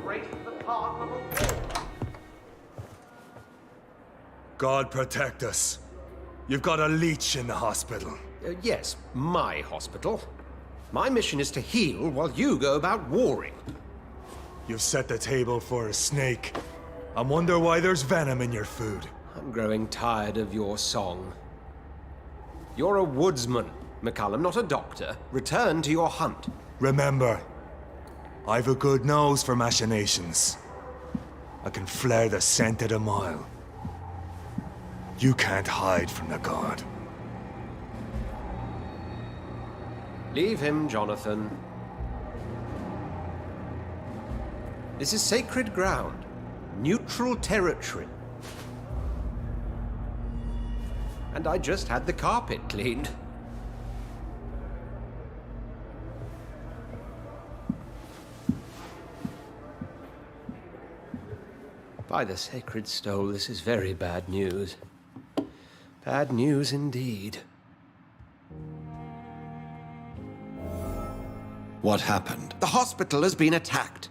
breaks the path of a war. God protect us. You've got a leech in the hospital. Yes, my hospital. My mission is to heal while you go about warring. You've set the table for a snake. I wonder why there's venom in your food. I'm growing tired of your song. You're a woodsman, McCullum, not a doctor. Return to your hunt. Remember, I've a good nose for machinations. I can flare the scent at a mile. You can't hide from the god. Leave him, Jonathan. This is sacred ground. Neutral territory. And I just had the carpet cleaned. By the sacred stole, this is very bad news. Bad news indeed. What happened? The hospital has been attacked.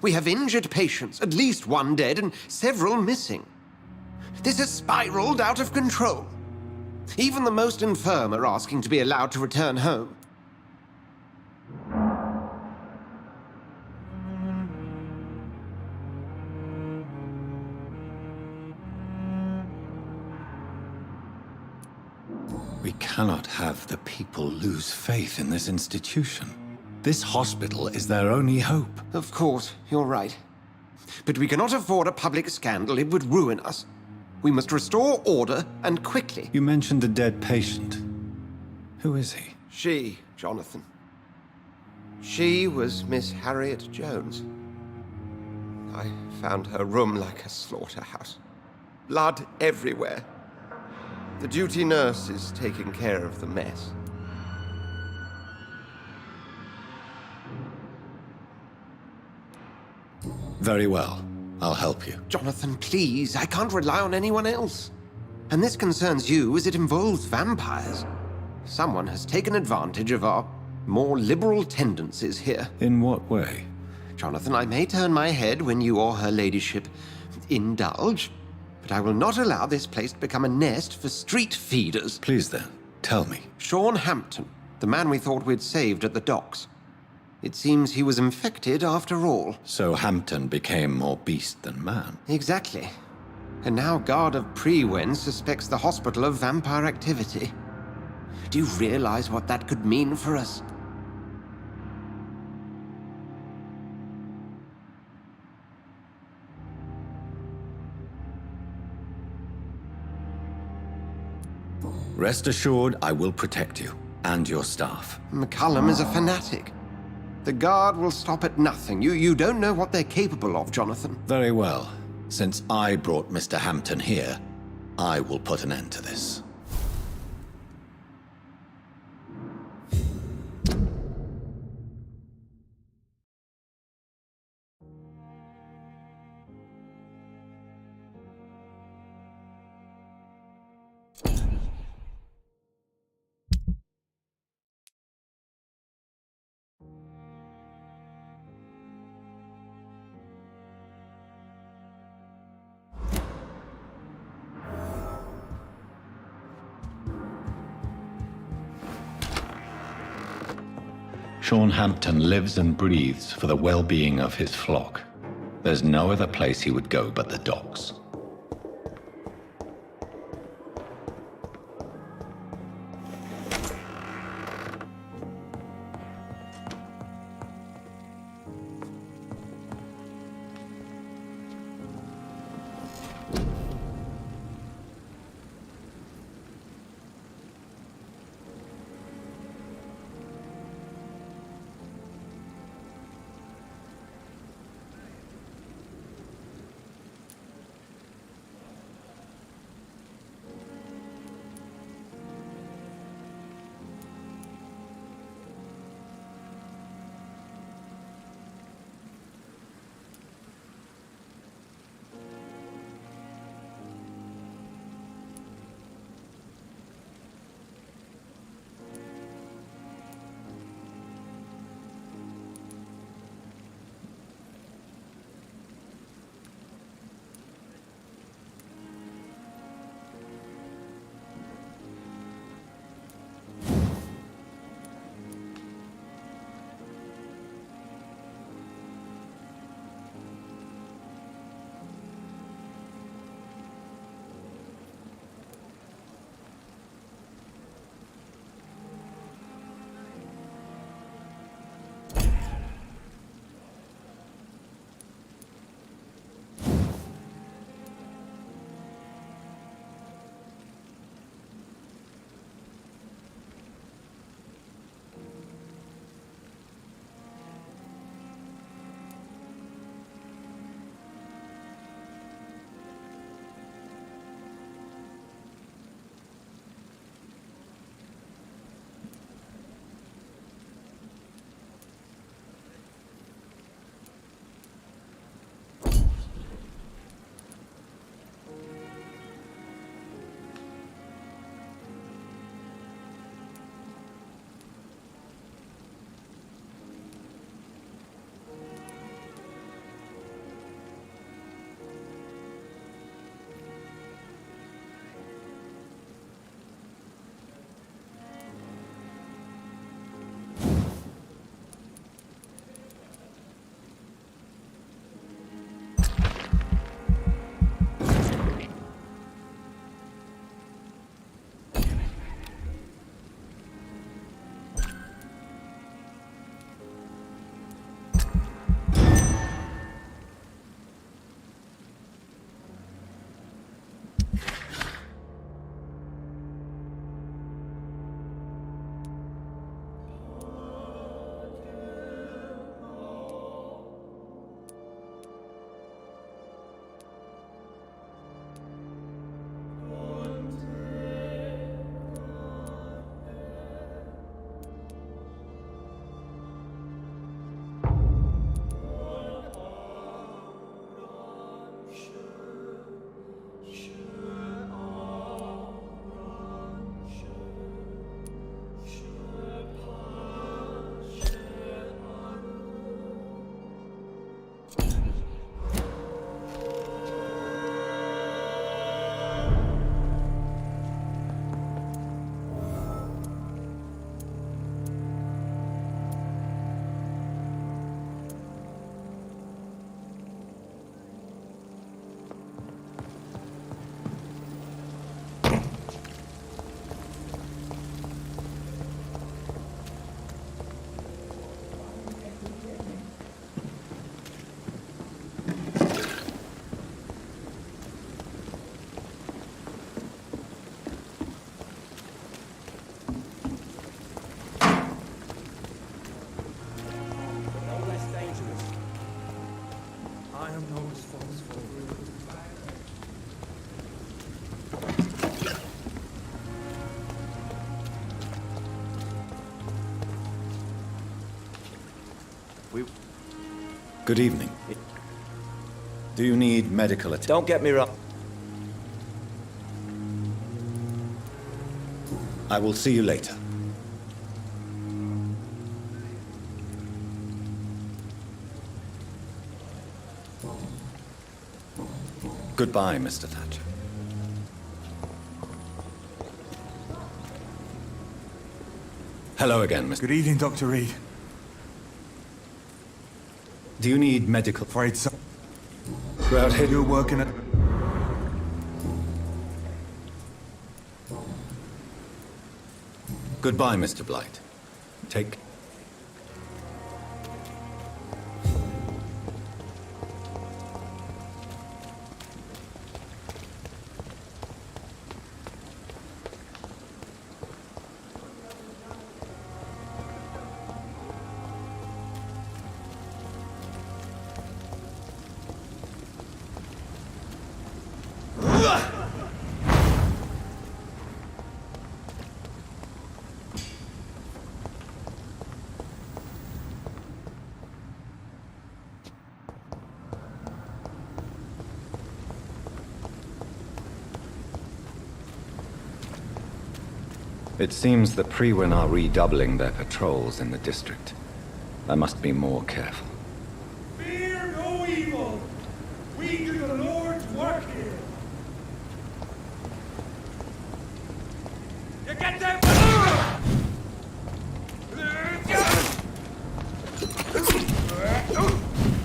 We have injured patients, at least one dead and several missing. This has spiraled out of control. Even the most infirm are asking to be allowed to return home. We cannot have the people lose faith in this institution. This hospital is their only hope. Of course, you're right. But we cannot afford a public scandal. It would ruin us. We must restore order, and quickly. You mentioned a dead patient. Who is he? She, Jonathan. She was Miss Harriet Jones. I found her room like a slaughterhouse. Blood everywhere. The duty nurse is taking care of the mess. Very well. I'll help you. Jonathan, please. I can't rely on anyone else. And this concerns you as it involves vampires. Someone has taken advantage of our more liberal tendencies here. In what way? Jonathan, I may turn my head when you or her ladyship indulge, but I will not allow this place to become a nest for street feeders. Please then, tell me. Sean Hampton, the man we thought we'd saved at the docks. It seems he was infected after all. So Hampton became more beast than man. Exactly. And now Guard of Prewen suspects the hospital of vampire activity. Do you realize what that could mean for us? Rest assured, I will protect you and your staff. McCullum is a fanatic. The Guard will stop at nothing. You don't know what they're capable of, Jonathan. Very well. Since I brought Mr. Hampton here, I will put an end to this. Sean Hampton lives and breathes for the well-being of his flock. There's no other place he would go but the docks. Good evening. Do you need medical attention? Don't get me wrong. I will see you later. Goodbye, Mr. Thatcher. Hello again, Mr. Good evening, Dr. Reed. Do you need medical? Afraid so. Go out here. You're working at... Goodbye, Mr. Blight. Take... It seems the Priwen are redoubling their patrols in the district. I must be more careful. Fear no evil. We do the Lord's work here. You get them?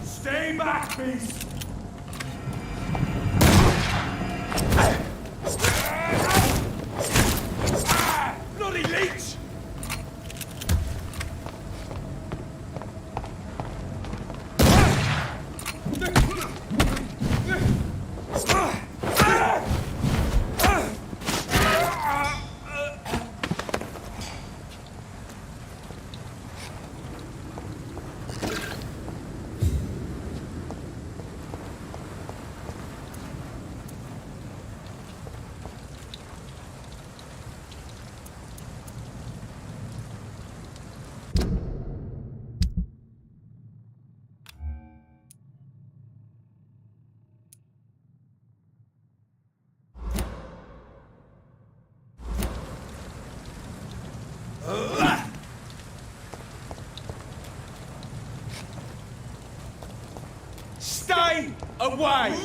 Stay back, beast. Bloody leech! Stay away!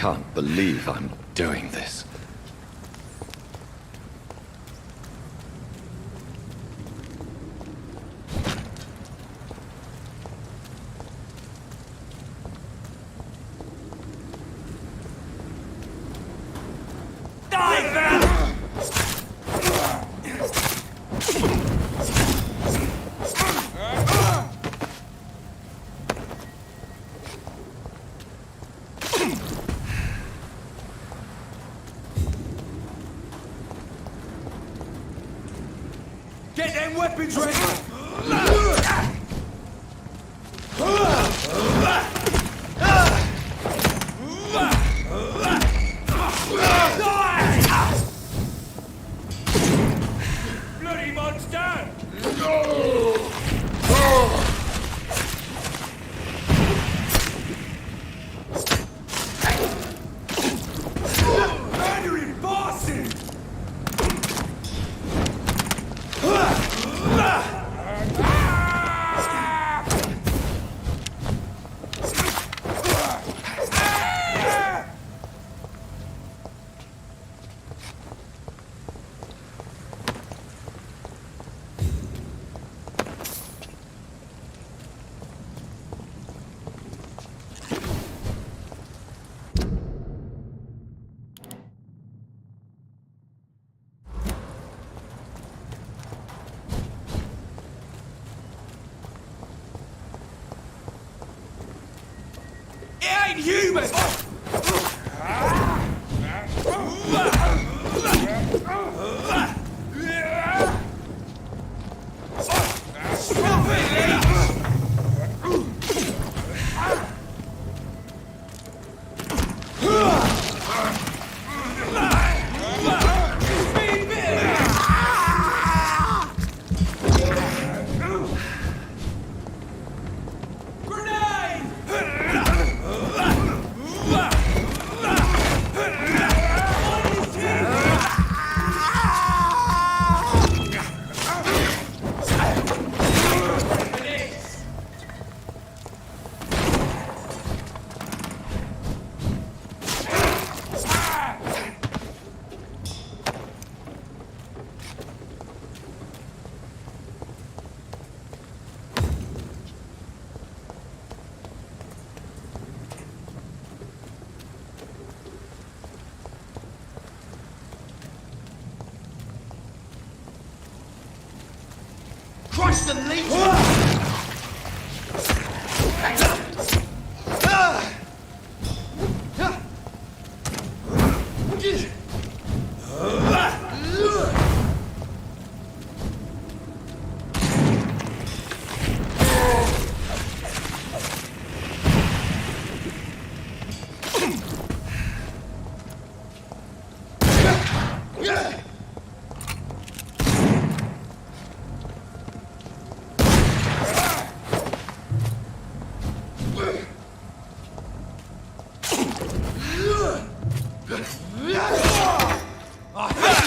can't believe I'm doing this. Get them weapons ready! Bloody monster! Murdering bosses! It ain't human! Stop it, Crush the leech!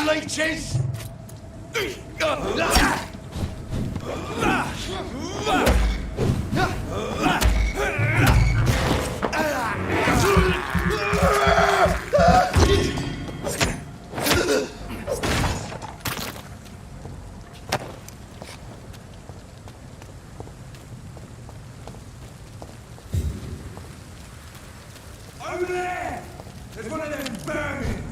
Leeches! Over there! There's one of them burning!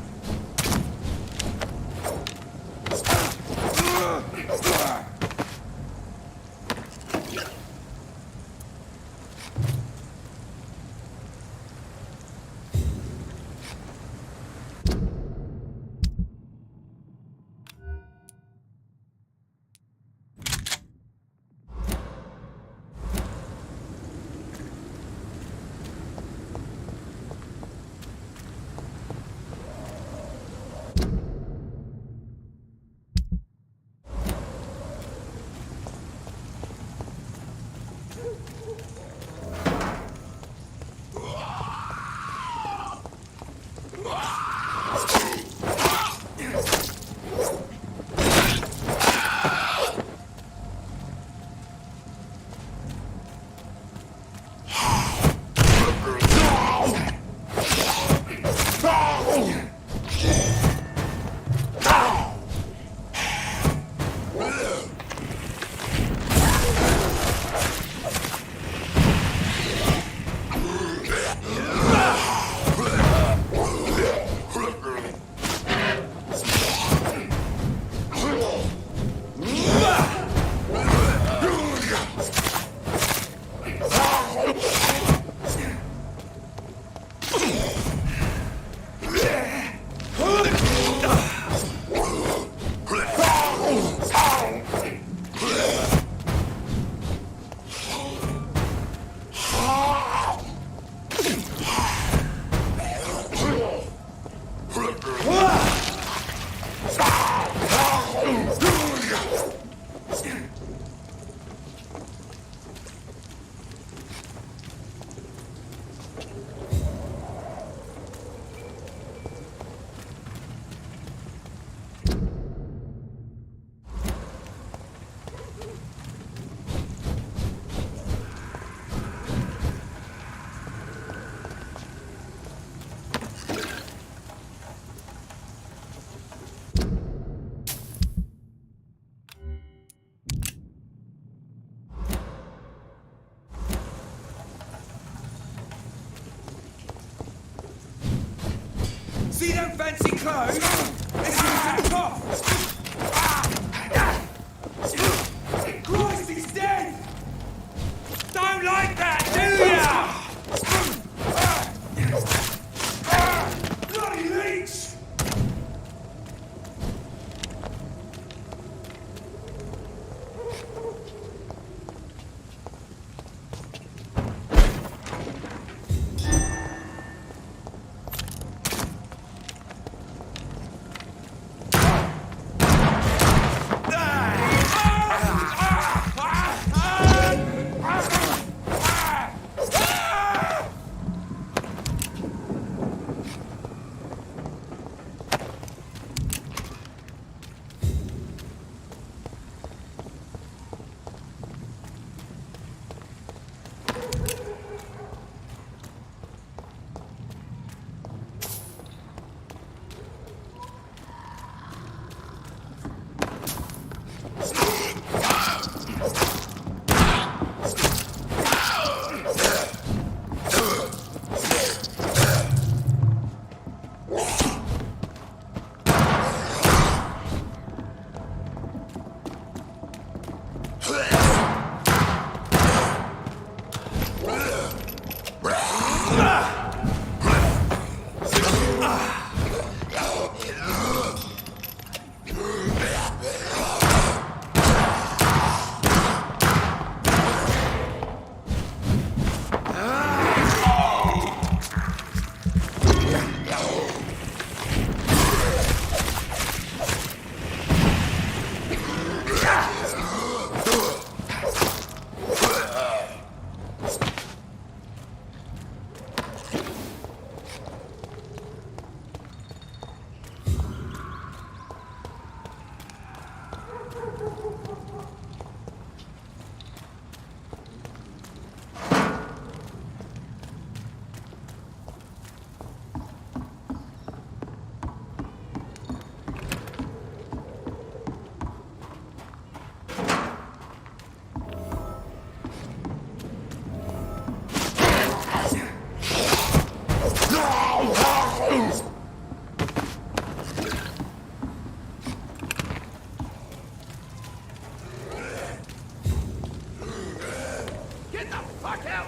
See them fancy clothes? This is a cough! Christ, he's dead! Don't like that, do ya? Bloody leech!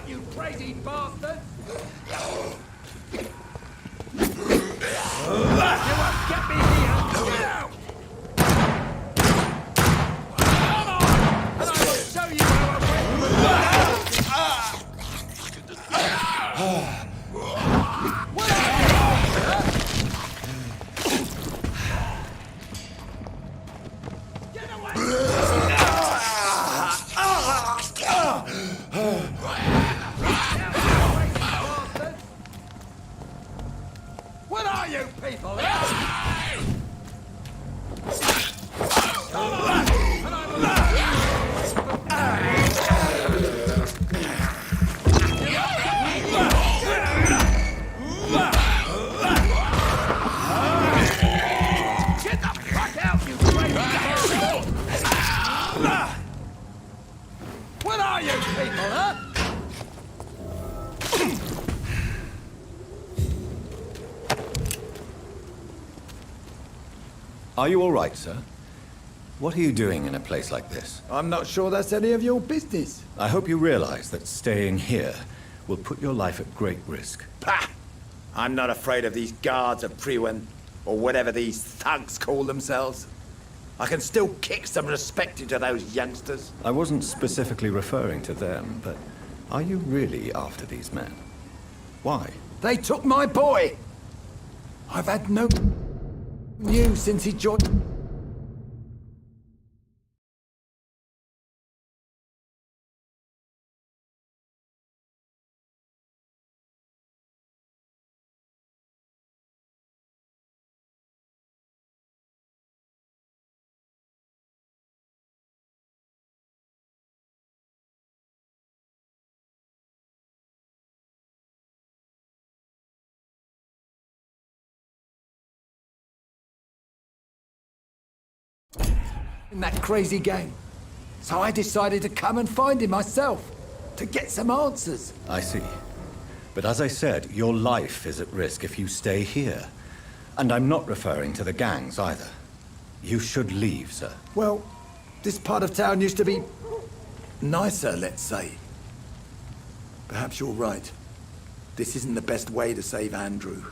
You crazy bastard! You won't get me here! Get out! Come on! And I will show you how I win! Get away! What are you people? Come on! And I will get the fuck out, you crazy bastard! What are you people, huh? Are you all right, sir? What are you doing in a place like this? I'm not sure that's any of your business. I hope you realize that staying here will put your life at great risk. Pah! I'm not afraid of these guards of Priwen, or whatever these thugs call themselves. I can still kick some respect into those youngsters. I wasn't specifically referring to them, but are you really after these men? Why? They took my boy! I've had no news since he joined. In that crazy game. So I decided to come and find him myself, to get some answers. I see. But as I said, your life is at risk if you stay here. And I'm not referring to the gangs either. You should leave, sir. Well, this part of town used to be nicer, let's say. Perhaps you're right. This isn't the best way to save Andrew.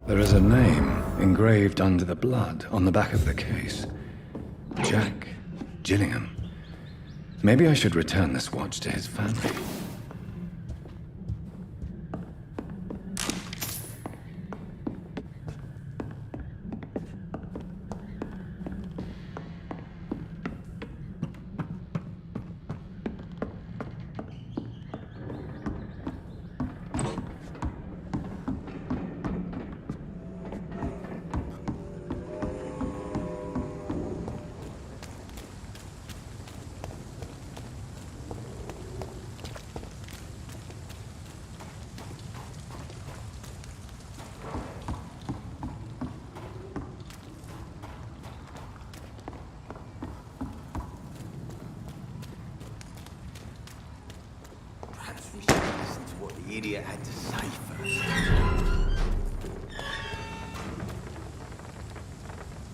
There is a name engraved under the blood on the back of the case. Jack Gillingham. Maybe I should return this watch to his family. Perhaps we should listen to what the idiot had to say first.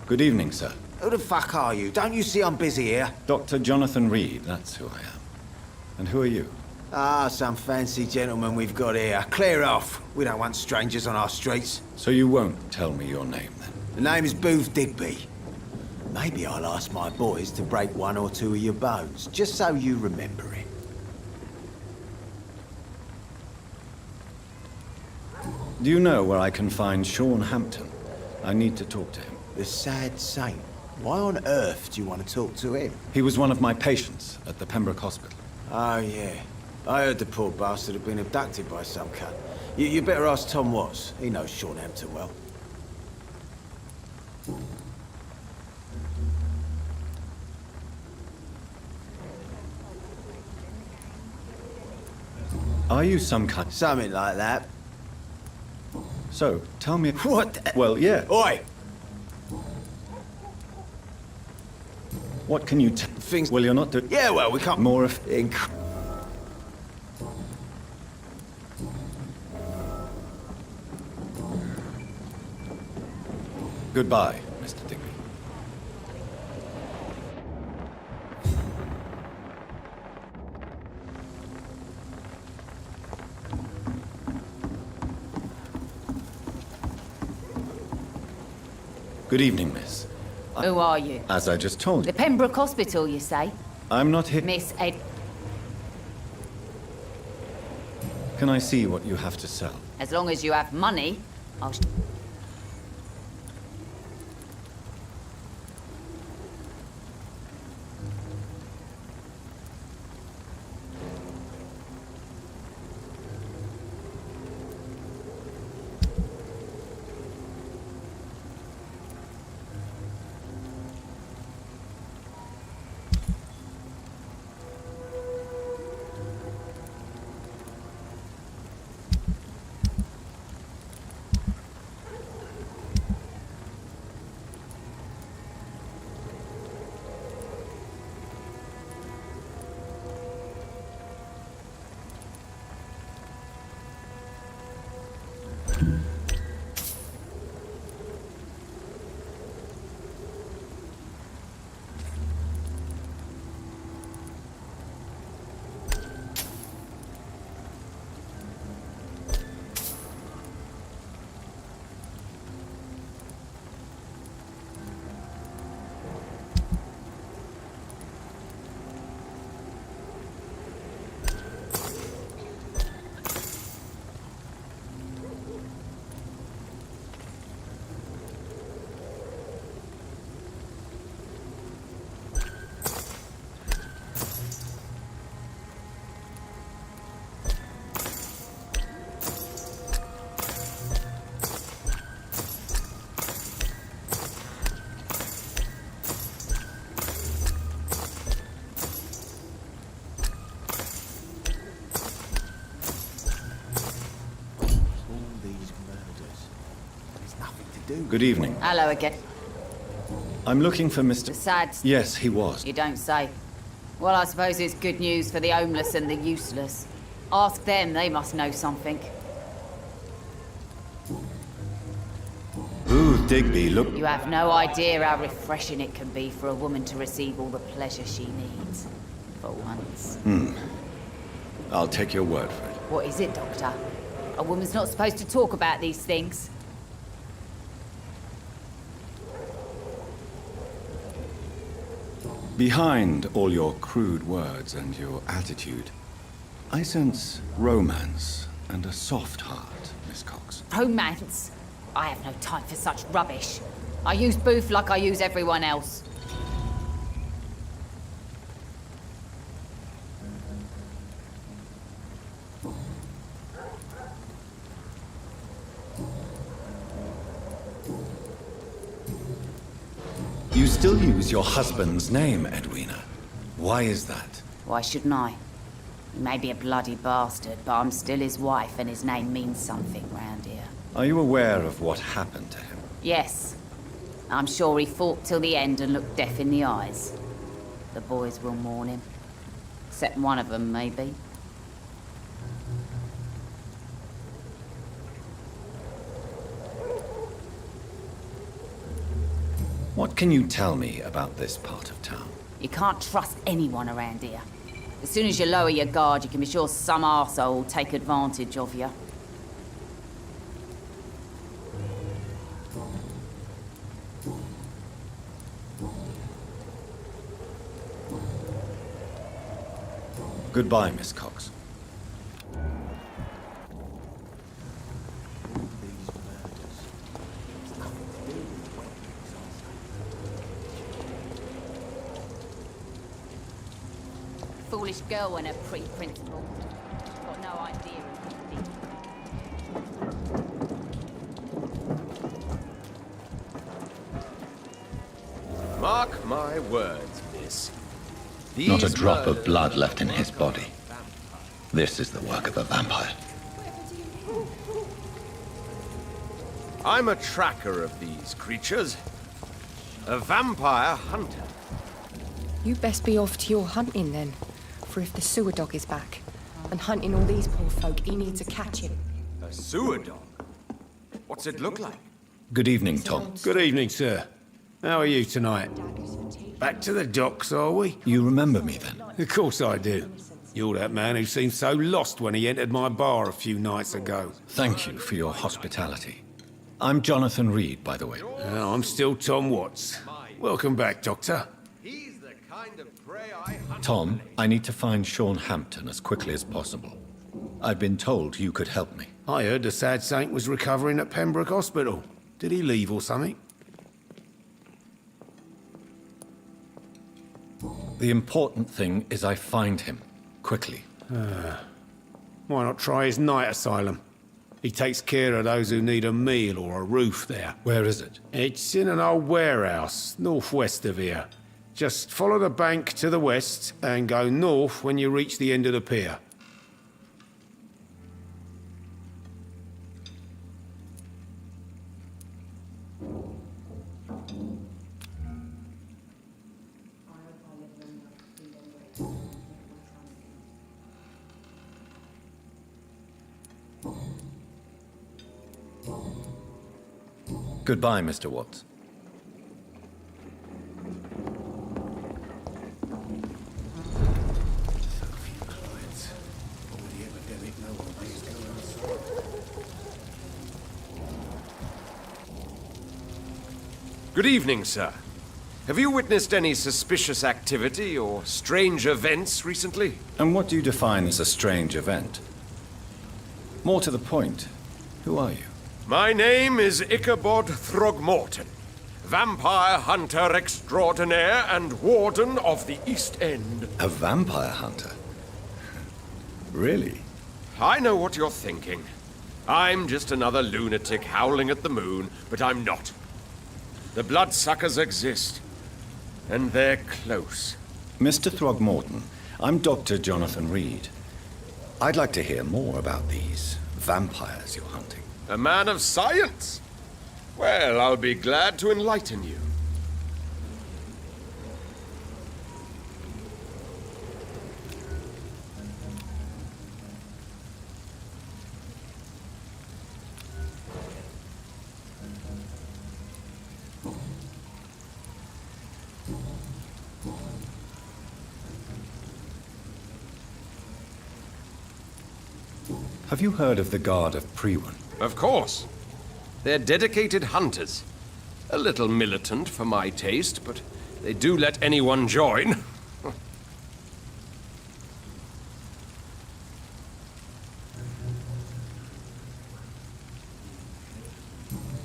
Good evening, sir. Who the fuck are you? Don't you see I'm busy here? Dr. Jonathan Reed, that's who I am. And who are you? Ah, some fancy gentleman we've got here. Clear off. We don't want strangers on our streets. So you won't tell me your name, then? The name is Booth Digby. Maybe I'll ask my boys to break one or two of your bones, just so you remember it. Do you know where I can find Sean Hampton? I need to talk to him. The sad saint. Why on earth do you want to talk to him? He was one of my patients at the Pembroke Hospital. Oh, yeah. I heard the poor bastard had been abducted by some cunt. You better ask Tom Watts. He knows Sean Hampton well. Are you some kind... Something like that. So, tell me... What the... Well, yeah. Oi! What can you Things... Well, you're not doing... Yeah, well, we can't... More of... Goodbye, Mr. Digby. Good evening, miss. Who are you? As I just told The you, Pembroke Hospital, you say? I'm not here. Miss Ed... Can I see what you have to sell? As long as you have money, I'll... Good evening. Hello again. I'm looking for Mr. Sad. Yes, he was. You don't say. Well, I suppose it's good news for the homeless and the useless. Ask them, they must know something. Ooh, Digby, look. You have no idea how refreshing it can be for a woman to receive all the pleasure she needs. For once. I'll take your word for it. What is it, Doctor? A woman's not supposed to talk about these things. Behind all your crude words and your attitude, I sense romance and a soft heart, Miss Cox. Romance? I have no time for such rubbish. I use Booth like I use everyone else. You still use your husband's name, Edwina. Why is that? Why shouldn't I? He may be a bloody bastard, but I'm still his wife and his name means something round here. Are you aware of what happened to him? Yes. I'm sure he fought till the end and looked death in the eyes. The boys will mourn him. Except one of them, maybe. What can you tell me about this part of town? You can't trust anyone around here. As soon as you lower your guard, you can be sure some arsehole will take advantage of you. Goodbye, Miss Cox. Foolish girl and her pre-principal. Got no idea of Mark my words, miss. Not a These drop of murders blood left in his body. This is the work of a vampire. I'm a tracker of these creatures. A vampire hunter. You best be off to your hunting then. For if the sewer dog is back and hunting all these poor folk, he needs to catch him. A sewer dog? What's it look like? Good evening, Tom. Good evening, sir. How are you tonight? Back to the docks, are we? You remember me then? Of course I do. You're that man who seemed so lost when he entered my bar a few nights ago. Thank you for your hospitality. I'm Jonathan Reed, by the way. I'm still Tom Watts. Welcome back, Doctor. He's the kind of prey I hunt. Tom, I need to find Sean Hampton as quickly as possible. I've been told you could help me. I heard the sad saint was recovering at Pembroke Hospital. Did he leave or something? The important thing is I find him, quickly. Why not try his night asylum? He takes care of those who need a meal or a roof there. Where is it? It's in an old warehouse, northwest of here. Just follow the bank to the west and go north when you reach the end of the pier. Goodbye, Mr. Watts. Good evening, sir. Have you witnessed any suspicious activity or strange events recently? And what do you define as a strange event? More to the point, who are you? My name is Ichabod Throgmorton, vampire hunter extraordinaire and warden of the East End. A vampire hunter? Really? I know what you're thinking. I'm just another lunatic howling at the moon, but I'm not. The bloodsuckers exist, and they're close. Mr. Throgmorton, I'm Dr. Jonathan Reed. I'd like to hear more about these vampires you're hunting. A man of science. Well, I'll be glad to enlighten you. Have you heard of the Guard of Priwen? Of course. They're dedicated hunters. A little militant for my taste, but they do let anyone join.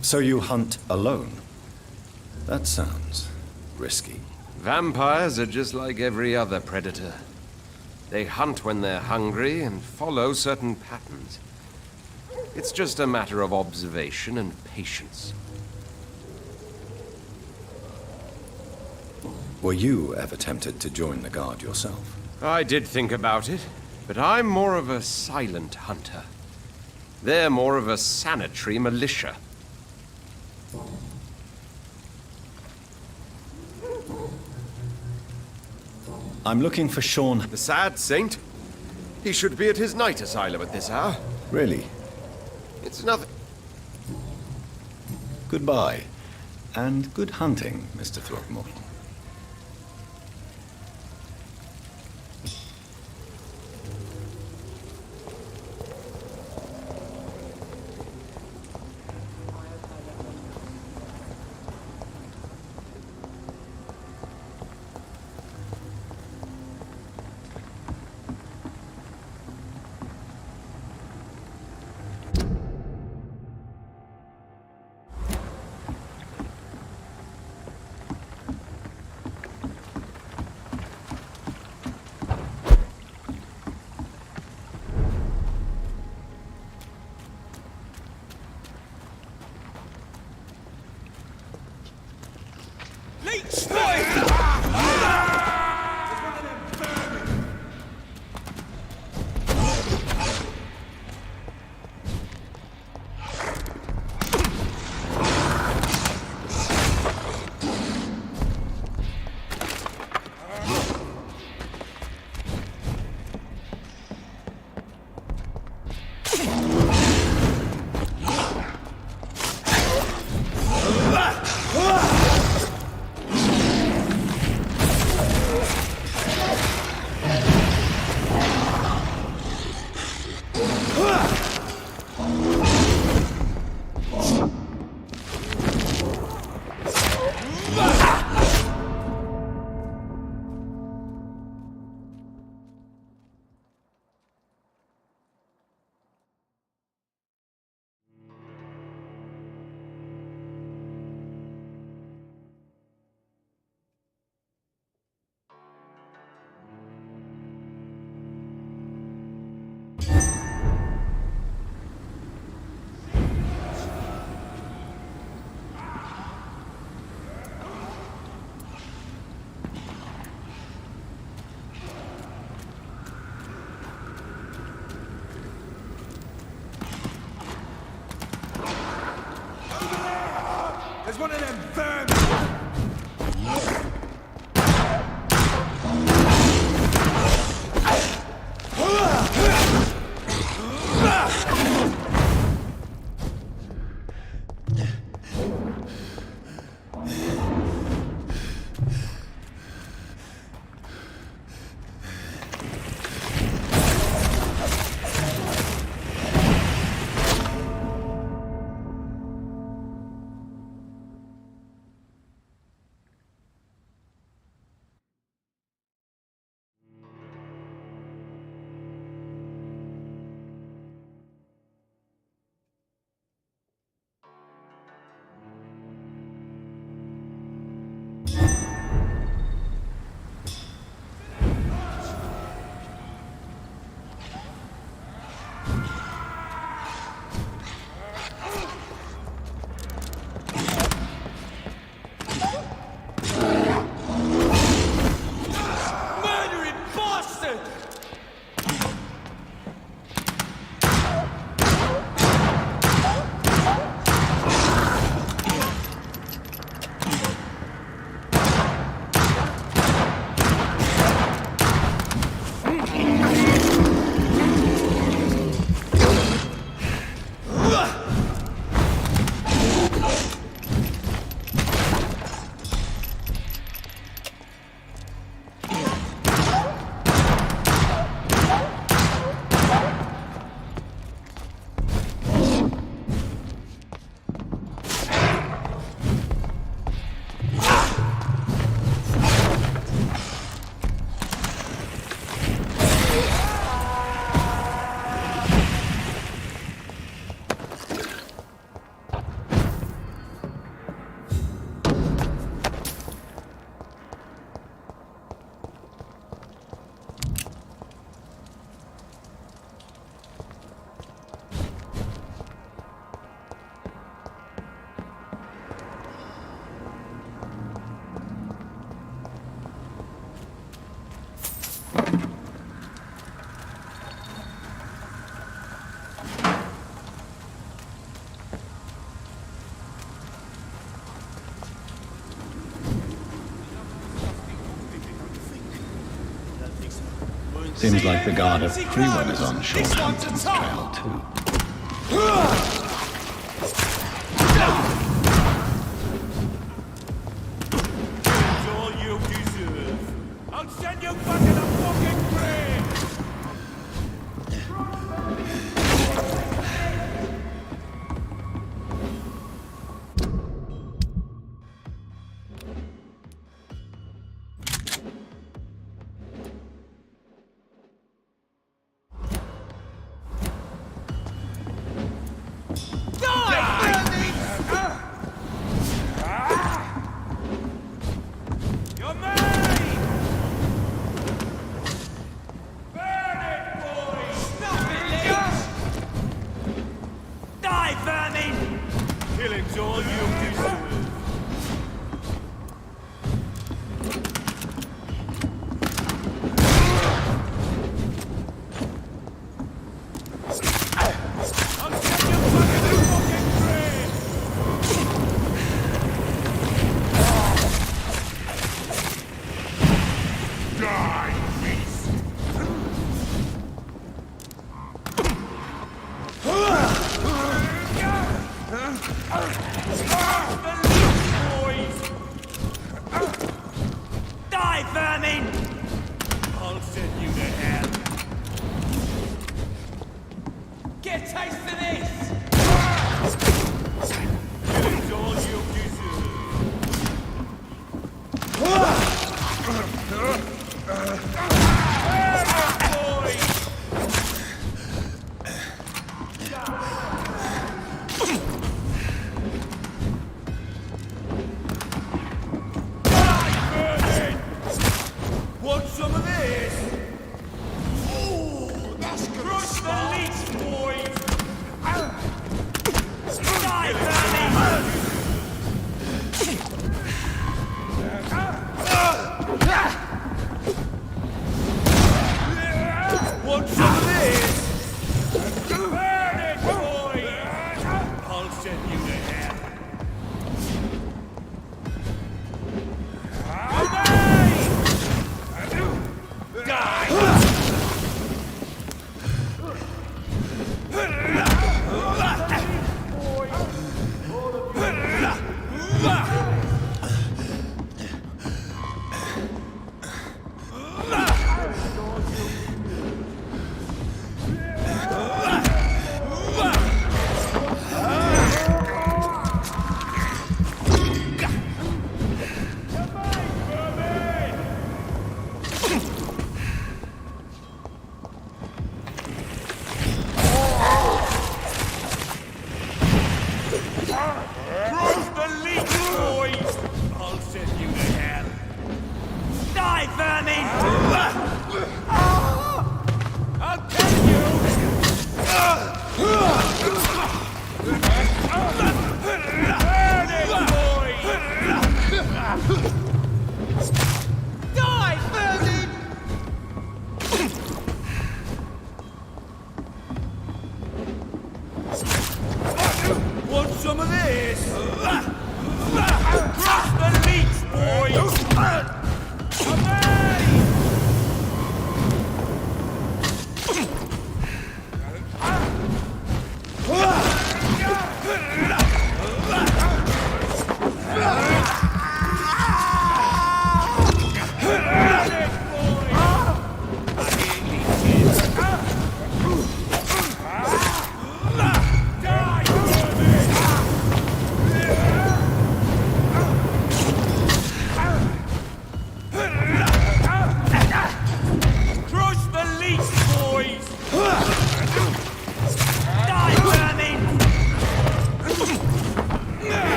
So you hunt alone? That sounds risky. Vampires are just like every other predator. They hunt when they're hungry and follow certain patterns. It's just a matter of observation and patience. Were you ever tempted to join the Guard yourself? I did think about it, but I'm more of a silent hunter. They're more of a sanitary militia. I'm looking for Sean. The sad saint? He should be at his night asylum at this hour. Really? It's nothing. Goodbye. And good hunting, Mr. Throckmorton. Seems like the guard of Freeman is on Short Hampton's trail, too. That's all you deserve. I'll send you back in a fucking grave! You're mine!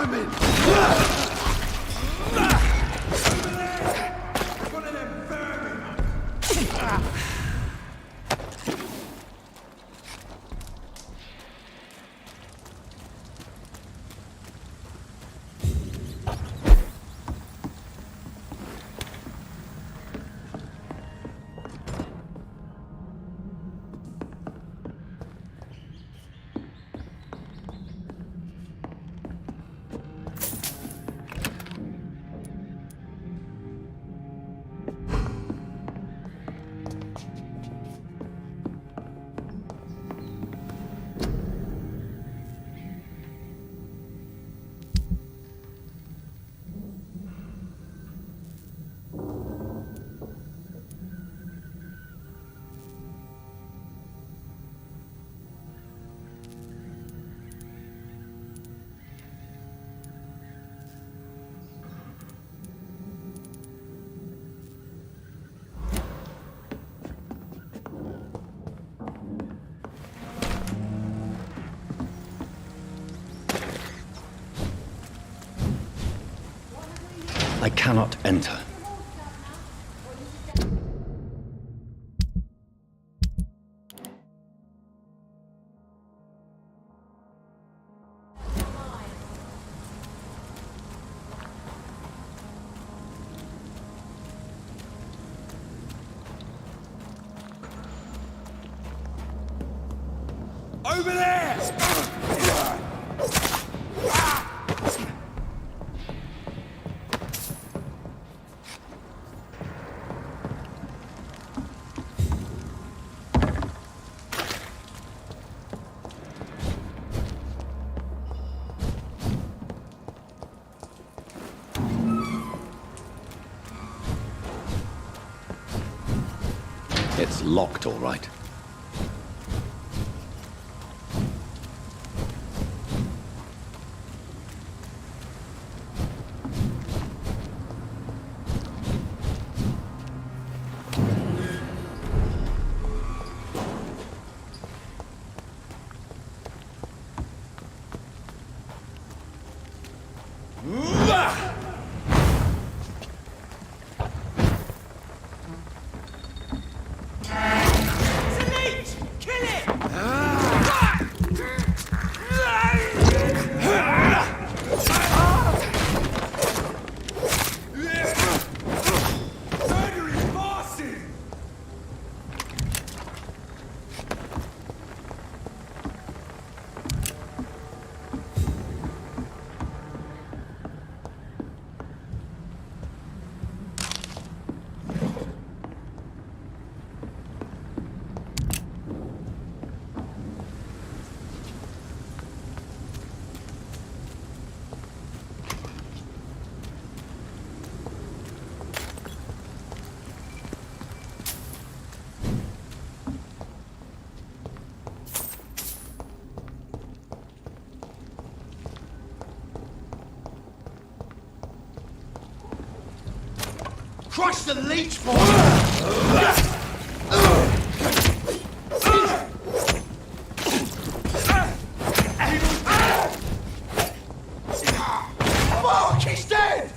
vermin! I cannot enter. Over there! It's locked, all right. Crush the leech boy! Fuck, he's dead!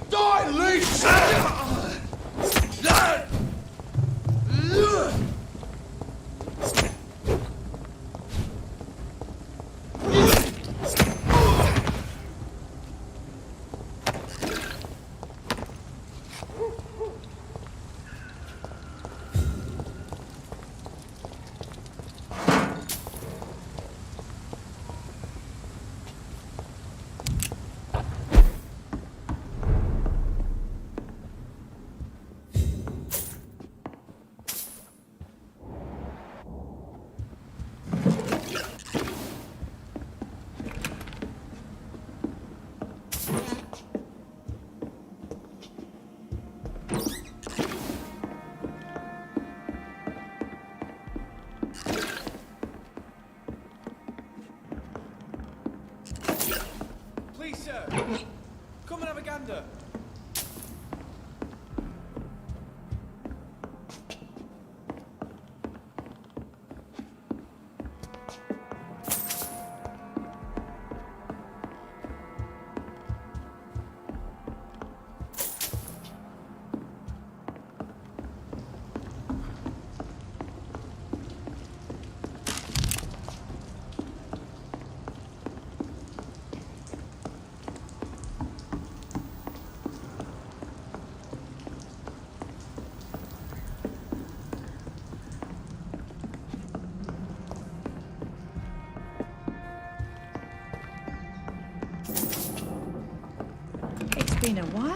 Die, leech!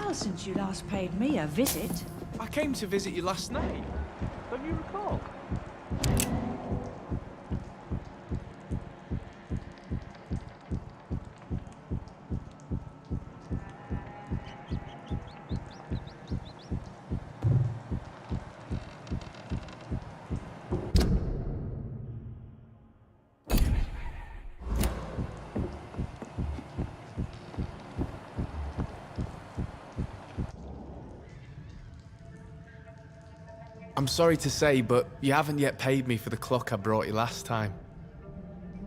while since you last paid me a visit. I came to visit you last night. Don't you recall? I'm sorry to say, but you haven't yet paid me for the clock I brought you last time.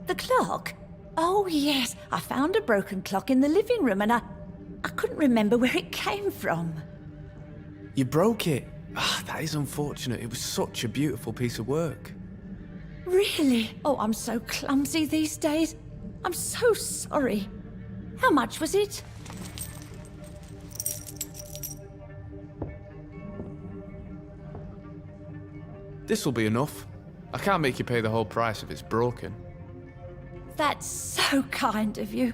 The clock? Oh, yes. I found a broken clock in the living room and I couldn't remember where it came from. You broke it? Ah, that is unfortunate. It was such a beautiful piece of work. Really? Oh, I'm so clumsy these days. I'm so sorry. How much was it? This'll be enough. I can't make you pay the whole price if it's broken. That's so kind of you.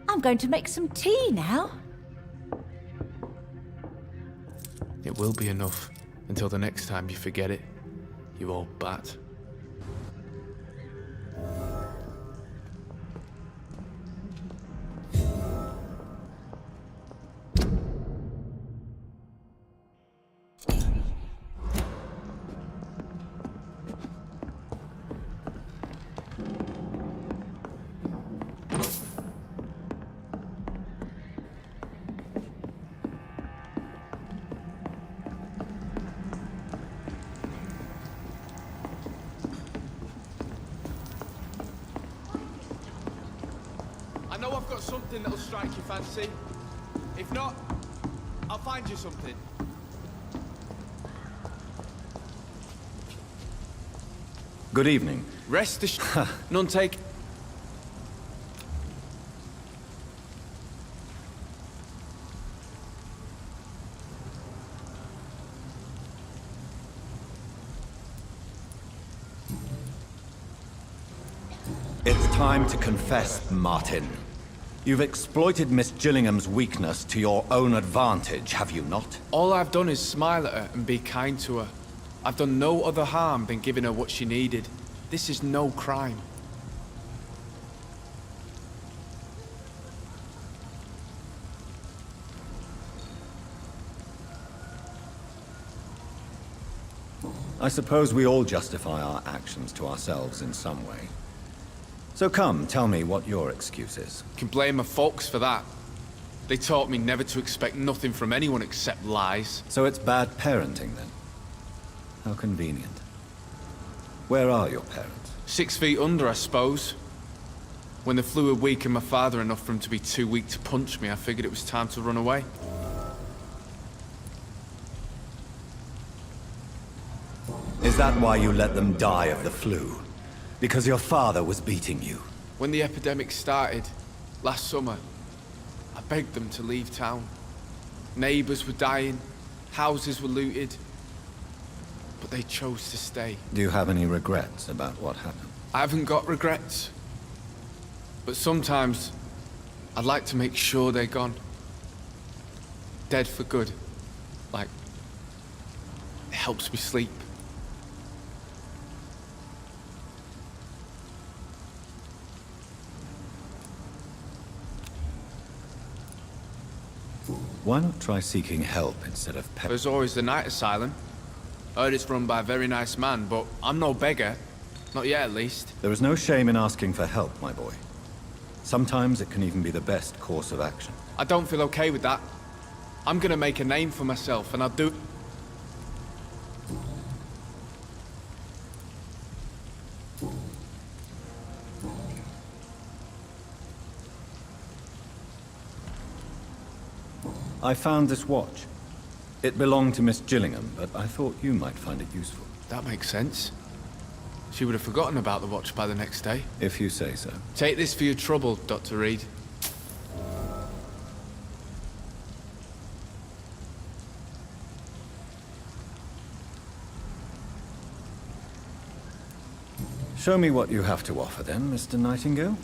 I'm going to make some tea now. It will be enough until the next time you forget it, you old bat. I know I've got something that'll strike your fancy. If not, I'll find you something. Good evening. Rest assured, none take. It's time to confess, Martin. You've exploited Miss Gillingham's weakness to your own advantage, have you not? All I've done is smile at her and be kind to her. I've done no other harm than giving her what she needed. This is no crime. I suppose we all justify our actions to ourselves in some way. So come, tell me what your excuse is. You can blame my folks for that. They taught me never to expect nothing from anyone except lies. So it's bad parenting, then? How convenient. Where are your parents? 6 feet under, I suppose. When the flu had weakened my father enough for him to be too weak to punch me, I figured it was time to run away. Is that why you let them die of the flu? Because your father was beating you? When the epidemic started, last summer, I begged them to leave town. Neighbors were dying, houses were looted, but they chose to stay. Do you have any regrets about what happened? I haven't got regrets, but sometimes I'd like to make sure they're gone. Dead for good. Like, it helps me sleep. Why not try seeking help instead of There's always the night asylum. Heard it's run by a very nice man, but I'm no beggar. Not yet, at least. There is no shame in asking for help, my boy. Sometimes it can even be the best course of action. I don't feel okay with that. I'm gonna make a name for myself, and I'll do... I found this watch. It belonged to Miss Gillingham, but I thought you might find it useful. That makes sense. She would have forgotten about the watch by the next day. If you say so. Take this for your trouble, Dr. Reed. Show me what you have to offer then, Mr. Nightingale.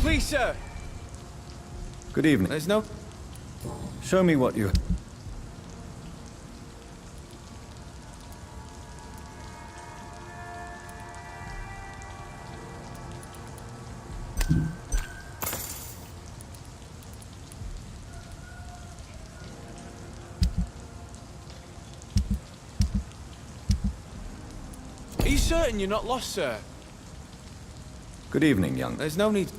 Please, sir. Good evening. There's no... Show me what you... Are you certain you're not lost, sir? Good evening, young. There's no need...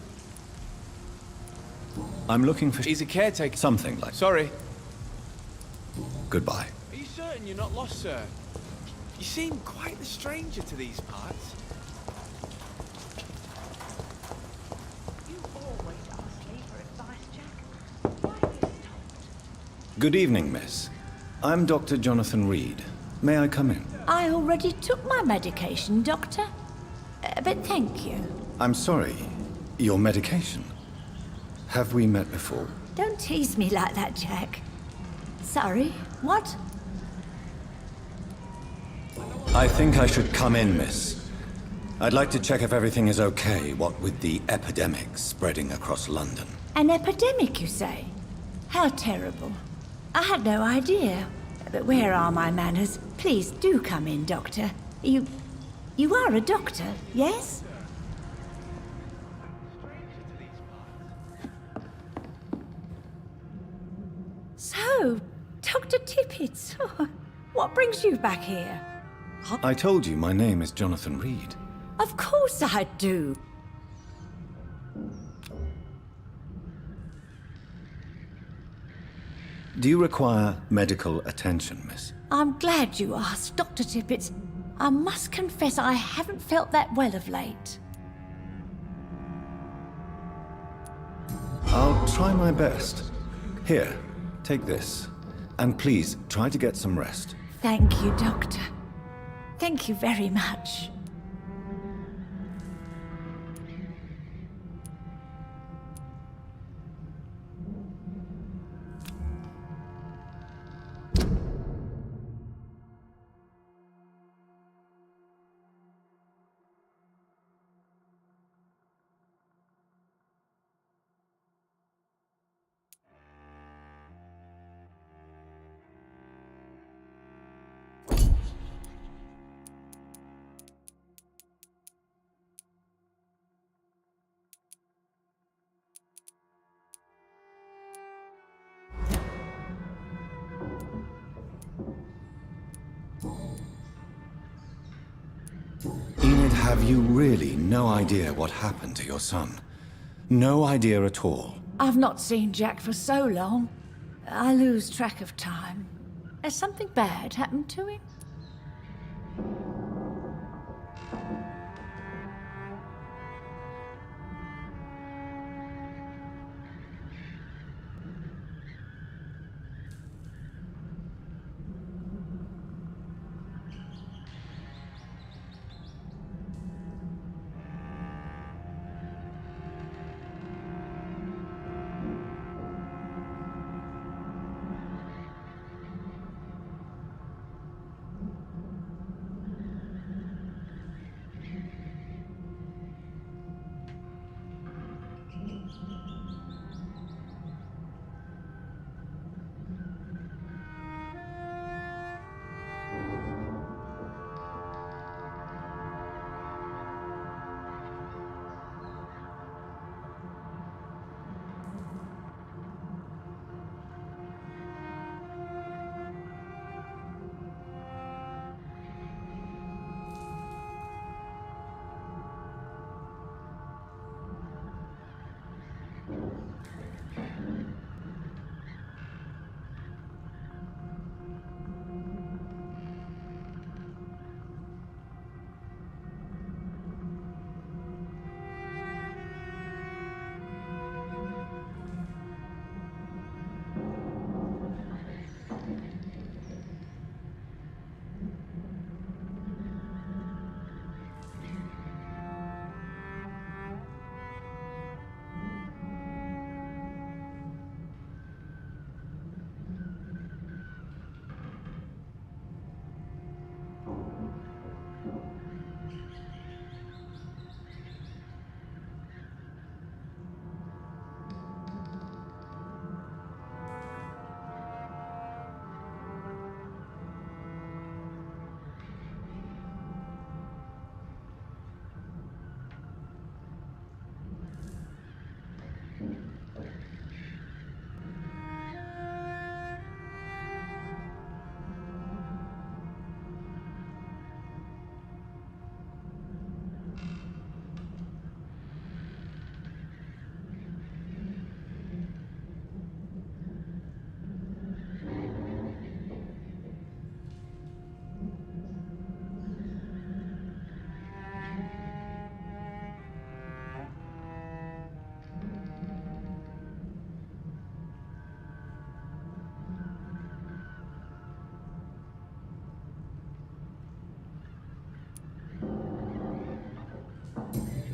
I'm looking for... He's a caretaker. Something like... Sorry. Goodbye. Are you certain you're not lost, sir? You seem quite the stranger to these parts. You always ask me for advice, Jack. Why have you stopped? Good evening, miss. I'm Dr. Jonathan Reed. May I come in? I already took my medication, Doctor. But thank you. I'm sorry. Your medication? Have we met before? Don't tease me like that, Jack. Sorry, what? I think I should come in, miss. I'd like to check if everything is okay, what with the epidemic spreading across London. An epidemic, you say? How terrible. I had no idea. But where are my manners? Please do come in, Doctor. You are a doctor, yes? So, Dr. Tippett, what brings you back here? I told you my name is Jonathan Reed. Of course I do. Do you require medical attention, miss? I'm glad you asked, Dr. Tippett. I must confess I haven't felt that well of late. I'll try my best. Here, take this. And please, try to get some rest. Thank you, Doctor. Thank you very much. Enid, have you really no idea what happened to your son? No idea at all. I've not seen Jack for so long. I lose track of time. Has something bad happened to him?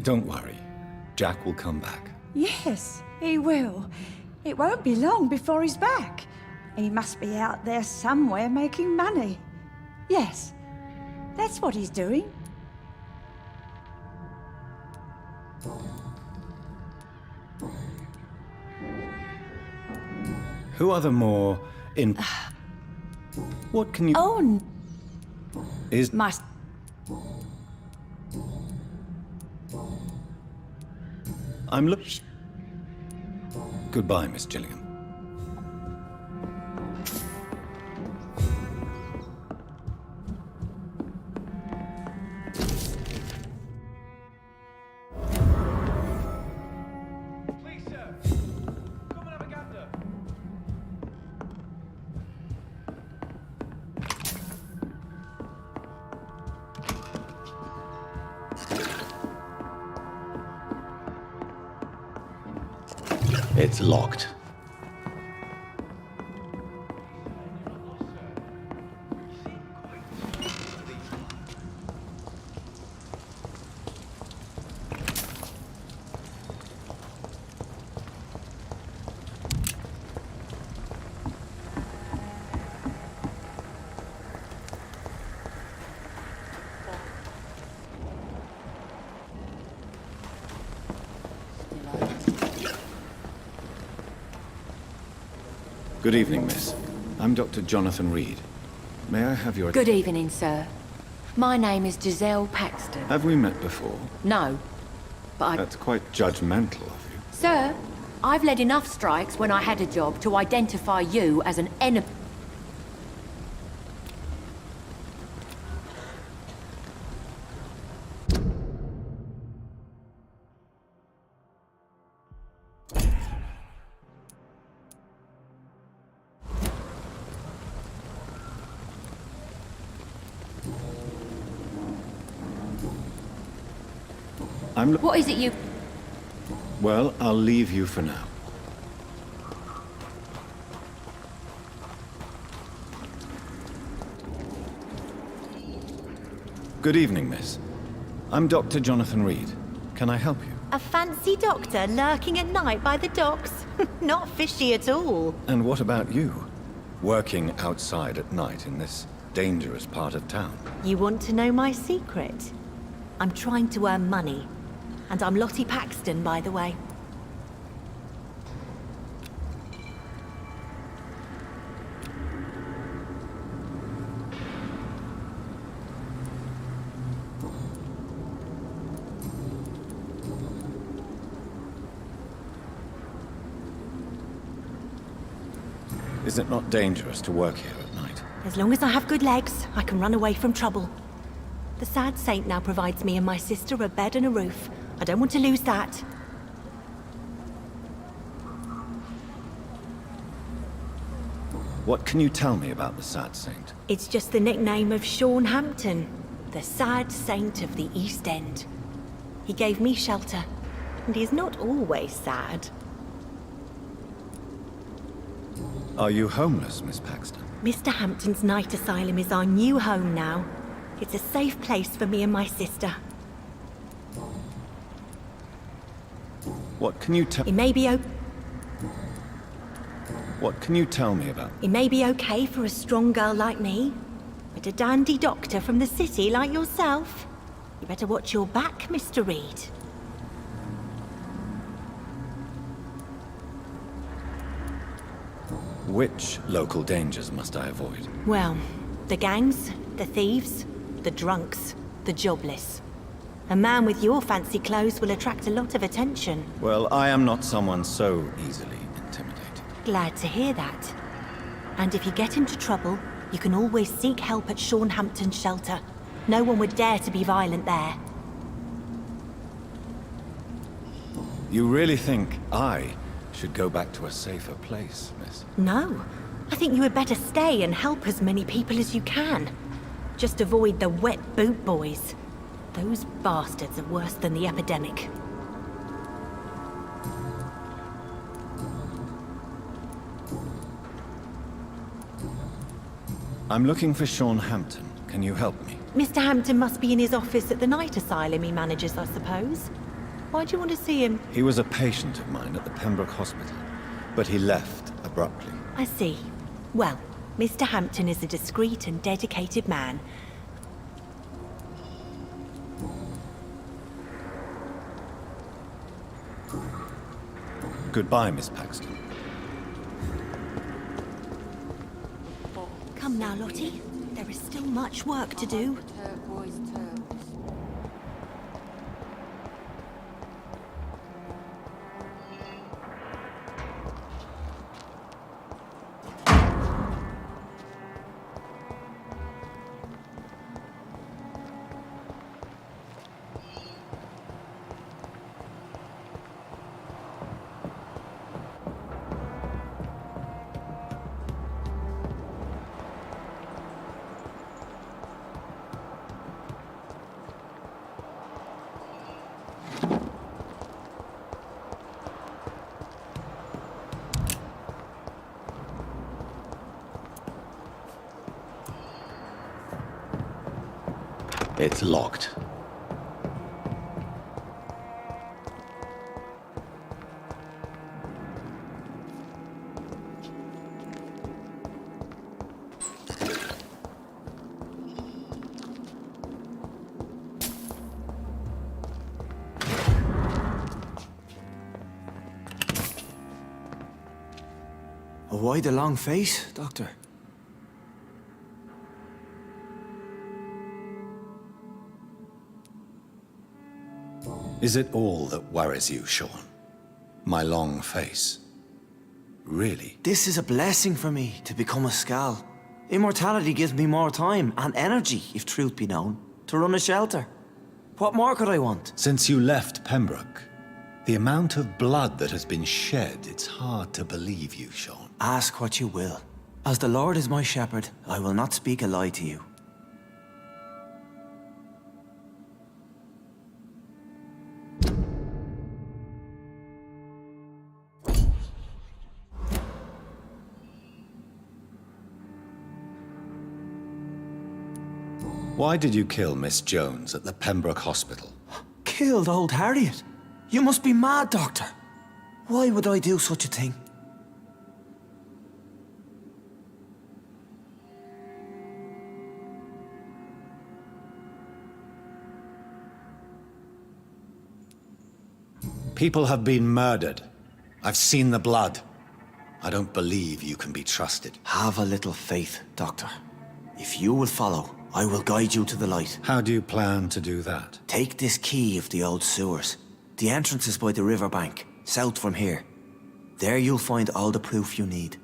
Don't worry. Jack will come back. Yes, he will. It won't be long before he's back. He must be out there somewhere making money. Yes, that's what he's doing. Who are the more in... What can you... Oh, Is... must... I'm look... Goodbye, Miss Gillingham. Please, sir. Come and have a gander. It's locked. Good evening, miss. I'm Dr. Jonathan Reed. May I have your... Good evening, sir. My name is Giselle Paxton. Have we met before? No, but I... That's quite judgmental of you. Sir, I've led enough strikes when I had a job to identify you as an enemy. What is it you... Well, I'll leave you for now. Good evening, miss. I'm Dr. Jonathan Reed. Can I help you? A fancy doctor lurking at night by the docks? Not fishy at all. And what about you? Working outside at night in this dangerous part of town? You want to know my secret? I'm trying to earn money. And I'm Lottie Paxton, by the way. Is it not dangerous to work here at night? As long as I have good legs, I can run away from trouble. The sad saint now provides me and my sister a bed and a roof. I don't want to lose that. What can you tell me about the Sad Saint? It's just the nickname of Sean Hampton, the sad saint of the East End. He gave me shelter, and he's not always sad. Are you homeless, Miss Paxton? Mr. Hampton's night asylum is our new home now. It's a safe place for me and my sister. What can you tell... It may be What can you tell me about... It may be okay for a strong girl like me, but a dandy doctor from the city like yourself, you better watch your back, Mr. Reed. Which local dangers must I avoid? Well, the gangs, the thieves, the drunks, the jobless. A man with your fancy clothes will attract a lot of attention. Well, I am not someone so easily intimidated. Glad to hear that. And if you get into trouble, you can always seek help at Sean Hampton's shelter. No one would dare to be violent there. You really think I should go back to a safer place, miss? No. I think you had better stay and help as many people as you can. Just avoid the wet boot boys. Those bastards are worse than the epidemic. I'm looking for Sean Hampton. Can you help me? Mr. Hampton must be in his office at the night asylum he manages, I suppose. Why do you want to see him? He was a patient of mine at the Pembroke Hospital, but he left abruptly. I see. Well, Mr. Hampton is a discreet and dedicated man. Goodbye, Miss Paxton. Come now, Lottie. There is still much work to do. It's locked. Why the long face, Doctor? Is it all that worries you, Sean? My long face? Really? This is a blessing for me, to become a Skal. Immortality gives me more time and energy, if truth be known, to run a shelter. What more could I want? Since you left Pembroke, the amount of blood that has been shed, it's hard to believe you, Sean. Ask what you will. As the Lord is my shepherd, I will not speak a lie to you. Why did you kill Miss Jones at the Pembroke Hospital? Killed old Harriet? You must be mad, Doctor. Why would I do such a thing? People have been murdered. I've seen the blood. I don't believe you can be trusted. Have a little faith, Doctor. If you will follow, I will guide you to the light. How do you plan to do that? Take this key of the old sewers. The entrance is by the riverbank, south from here. There you'll find all the proof you need.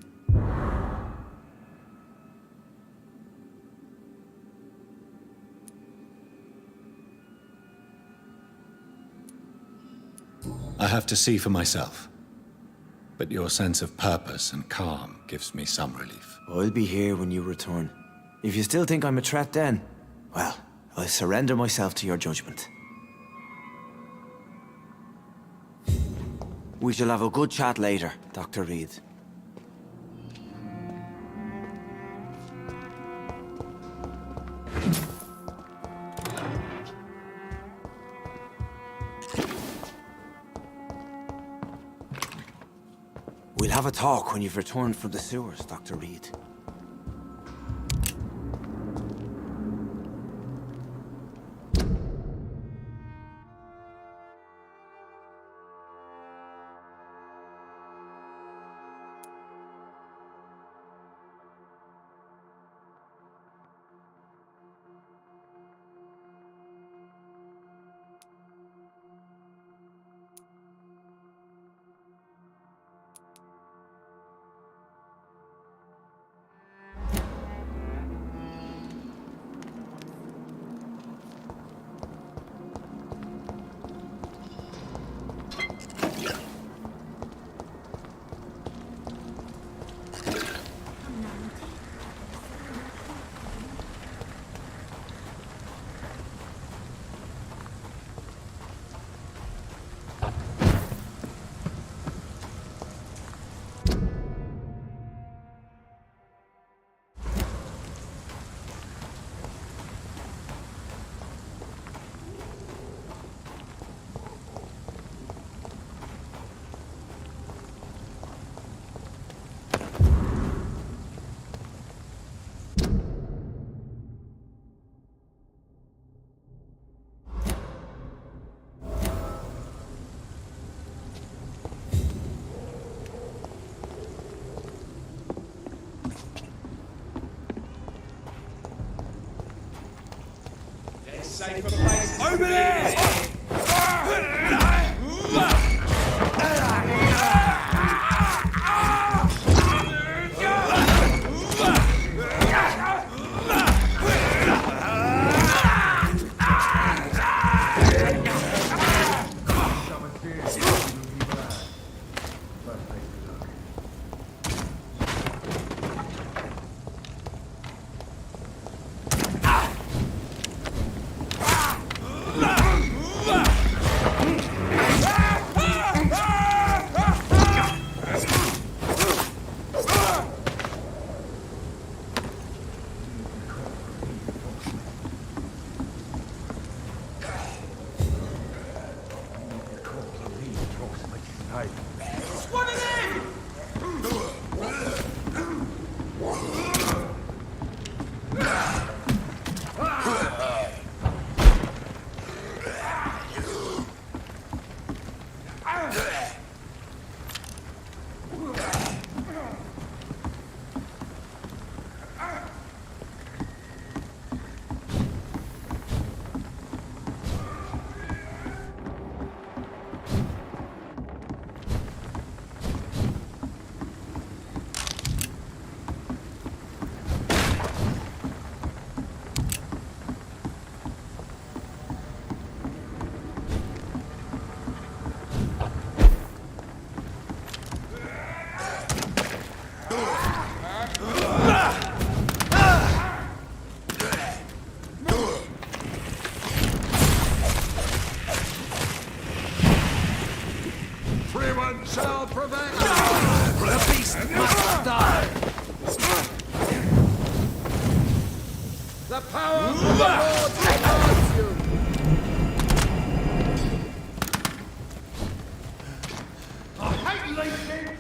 I have to see for myself. But your sense of purpose and calm gives me some relief. I'll be here when you return. If you still think I'm a threat then, well, I'll surrender myself to your judgment. We shall have a good chat later, Dr. Reed. We'll have a talk when you've returned from the sewers, Dr. Reed. safer place. Over there! Shall prevail. The beast must die. The power of the Lord regards you. I hate leaking.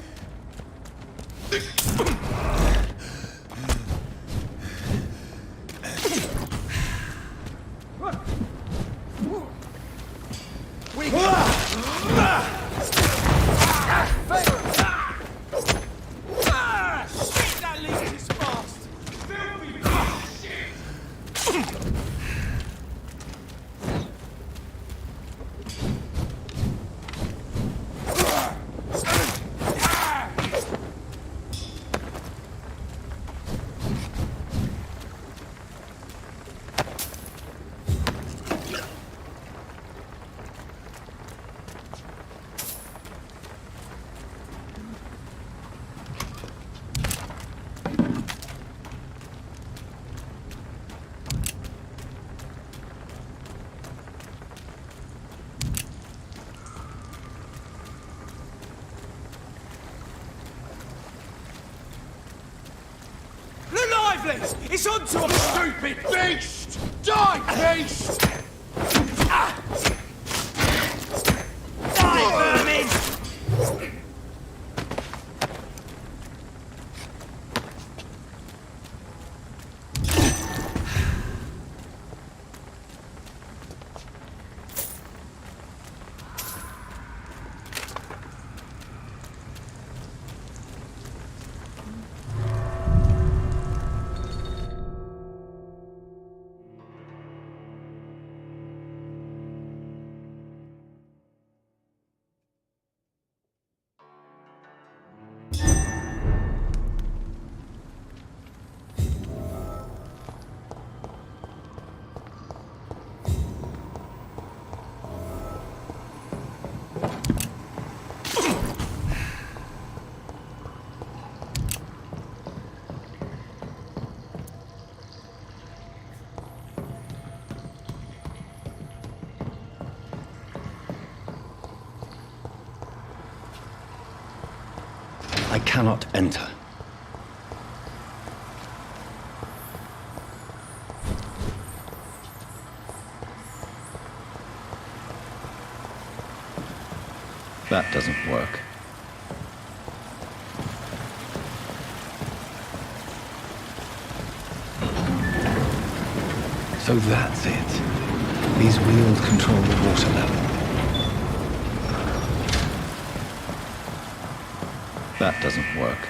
It's onto a stupid beast! Die, beast! Die, vermin! I cannot enter. That doesn't work. So that's it. These wheels control the water level. That doesn't work.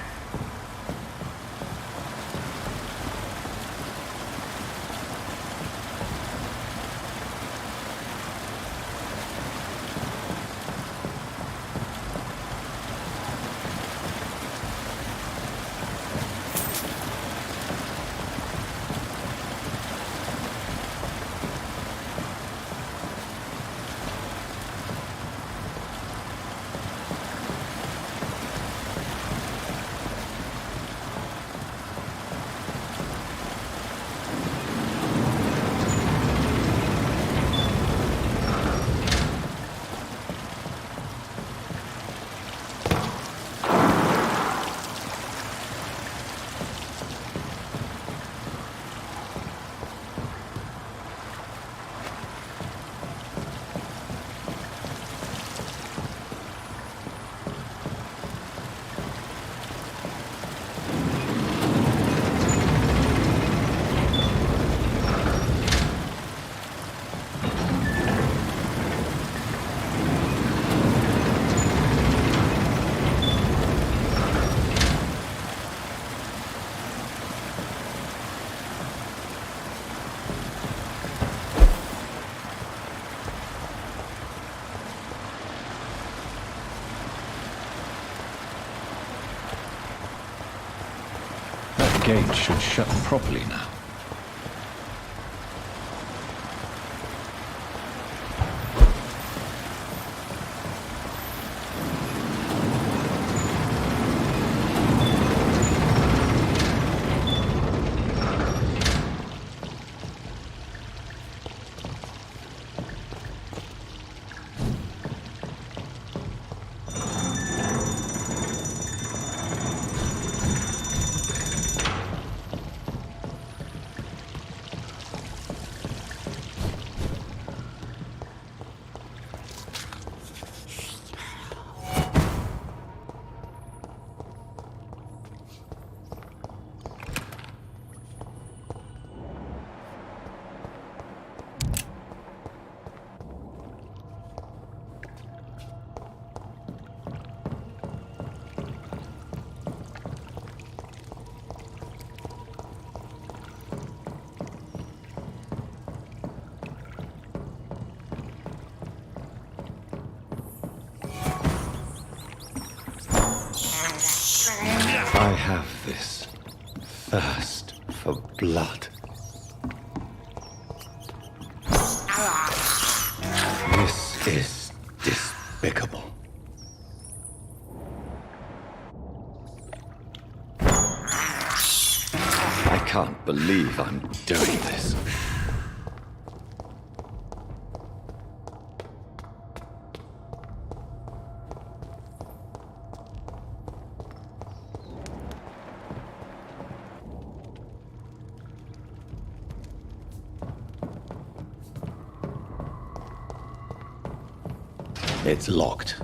gate should shut properly now. I have this thirst for blood. This is despicable. I can't believe I'm doing this. It's locked.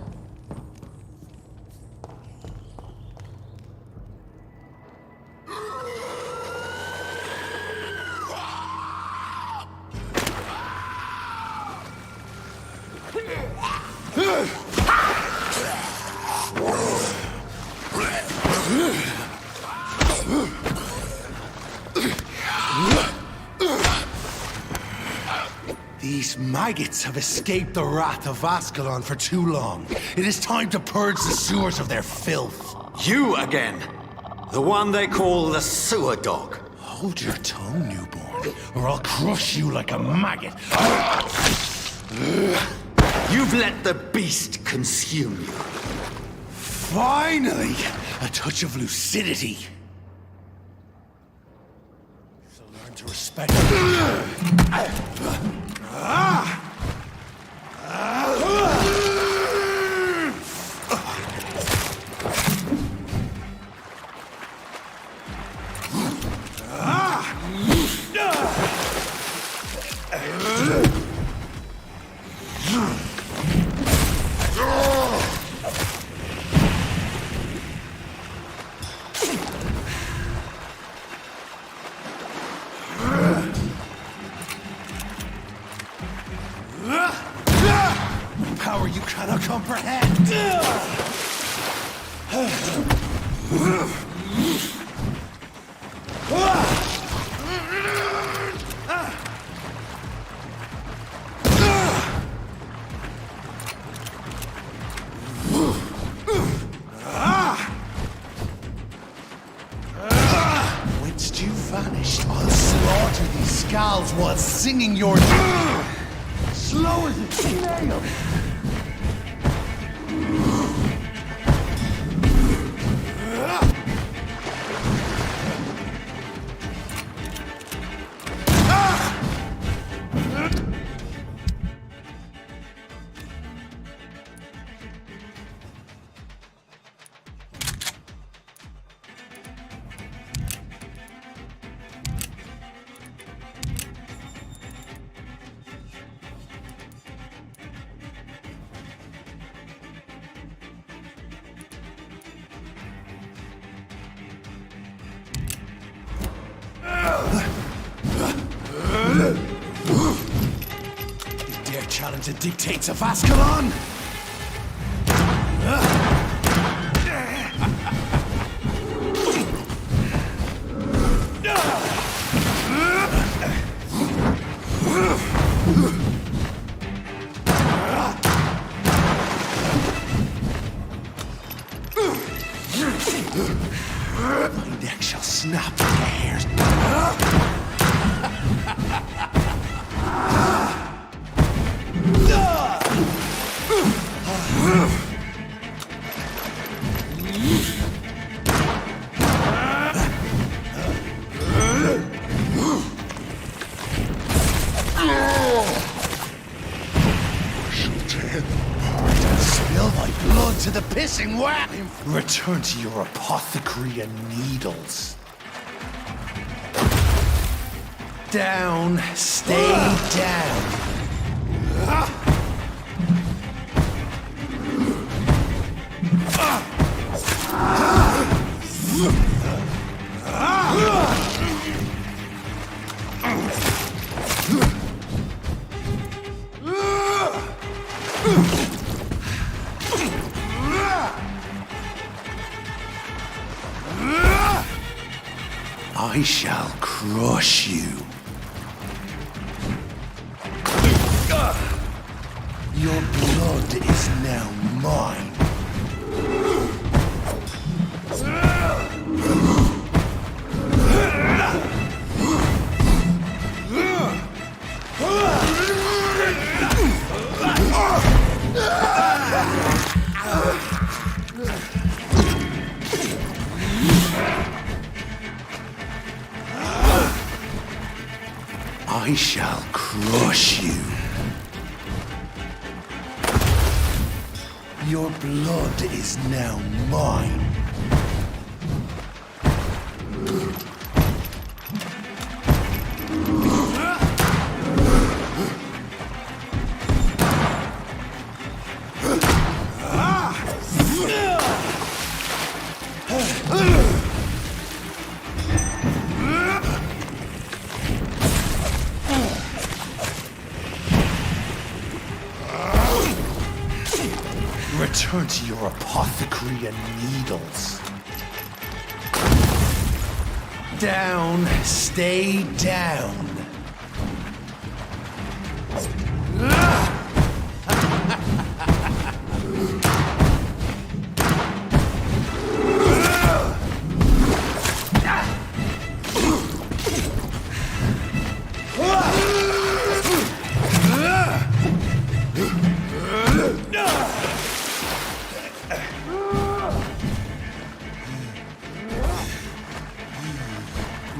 These maggots have escaped the wrath of Ascalon for too long. It is time to purge the sewers of their filth. You again! The one they call the sewer dog. Hold your tongue, newborn, or I'll crush you like a maggot. You've let the beast consume you. Finally! A touch of lucidity. So learn to respect power you cannot comprehend. Whence you vanished, I'll slaughter these skulls while singing your slow as a snail. You dare challenge the dictates of Ascalon? My neck shall snap. spill my blood to the pissing wet. Return to your apothecary and needles. Down, stay down. I shall crush you. Your blood is now mine. I shall crush you. Your blood is now mine. Return to your apothecary and needles. Down, stay down.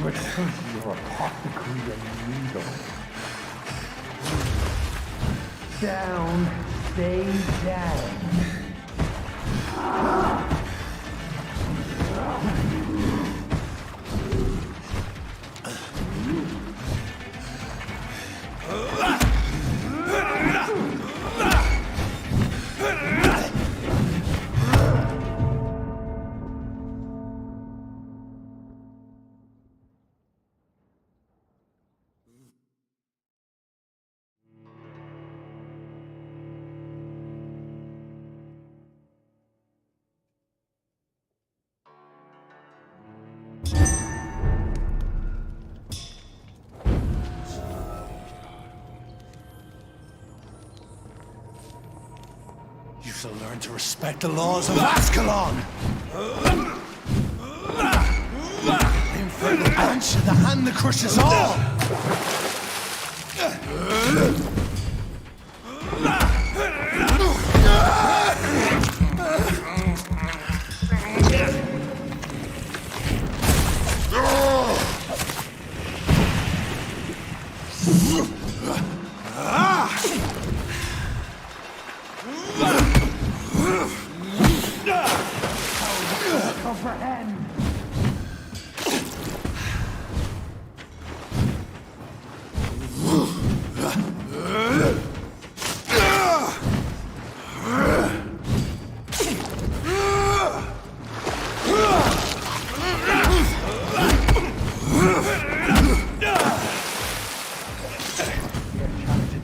Return to your apothecary and needles. Down, stay down. You shall learn to respect the laws of Ascalon! The infernal branch of the hand that crushes all!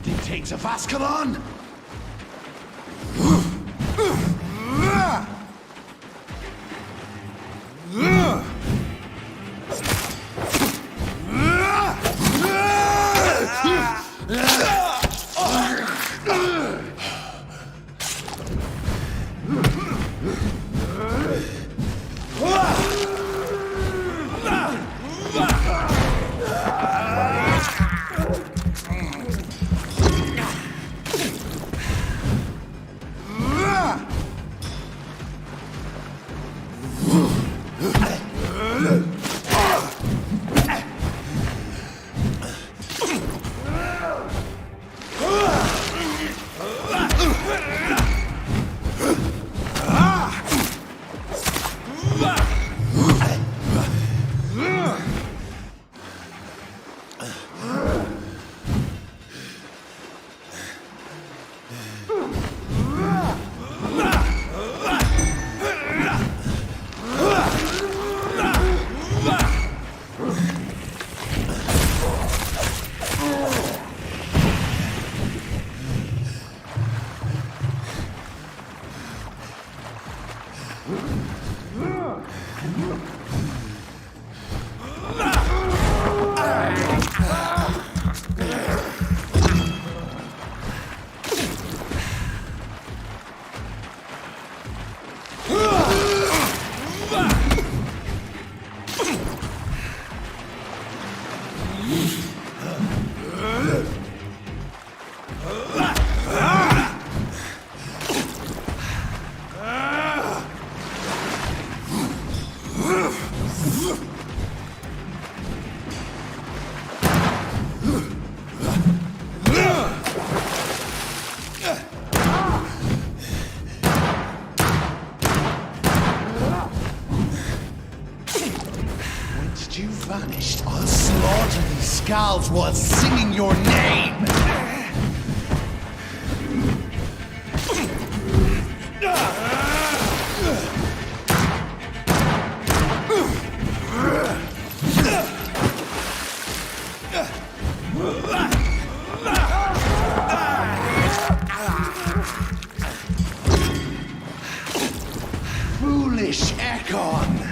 Dictates of Ascalon! You vanished. I'll slaughter these skulls while singing your name. Foolish Ekon.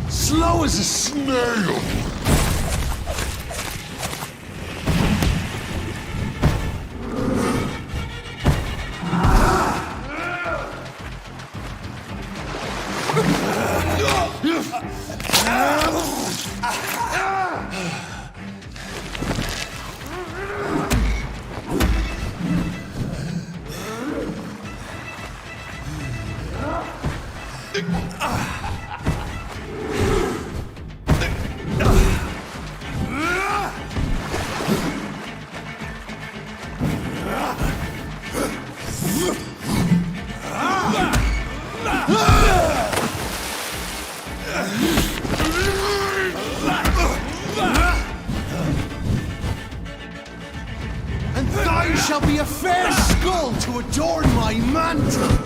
Slow as a snail. And thine shall be a fair skull to adorn my mantle.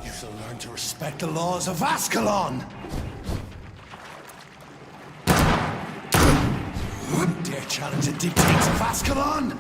You shall learn to respect the laws of Ascalon. Dare challenge the dictates of Ascalon?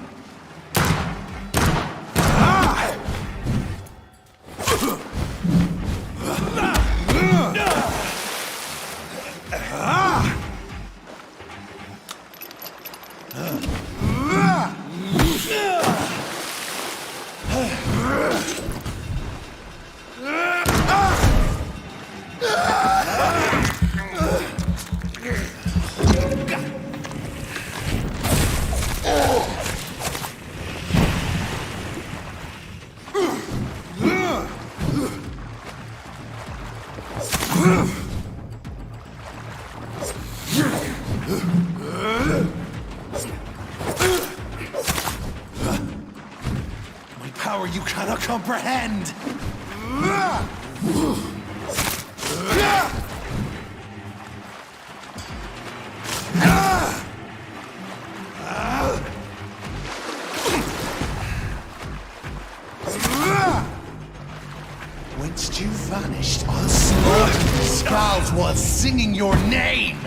My power you cannot comprehend! Whence you vanished, I'll slaughter the skulls while singing your name!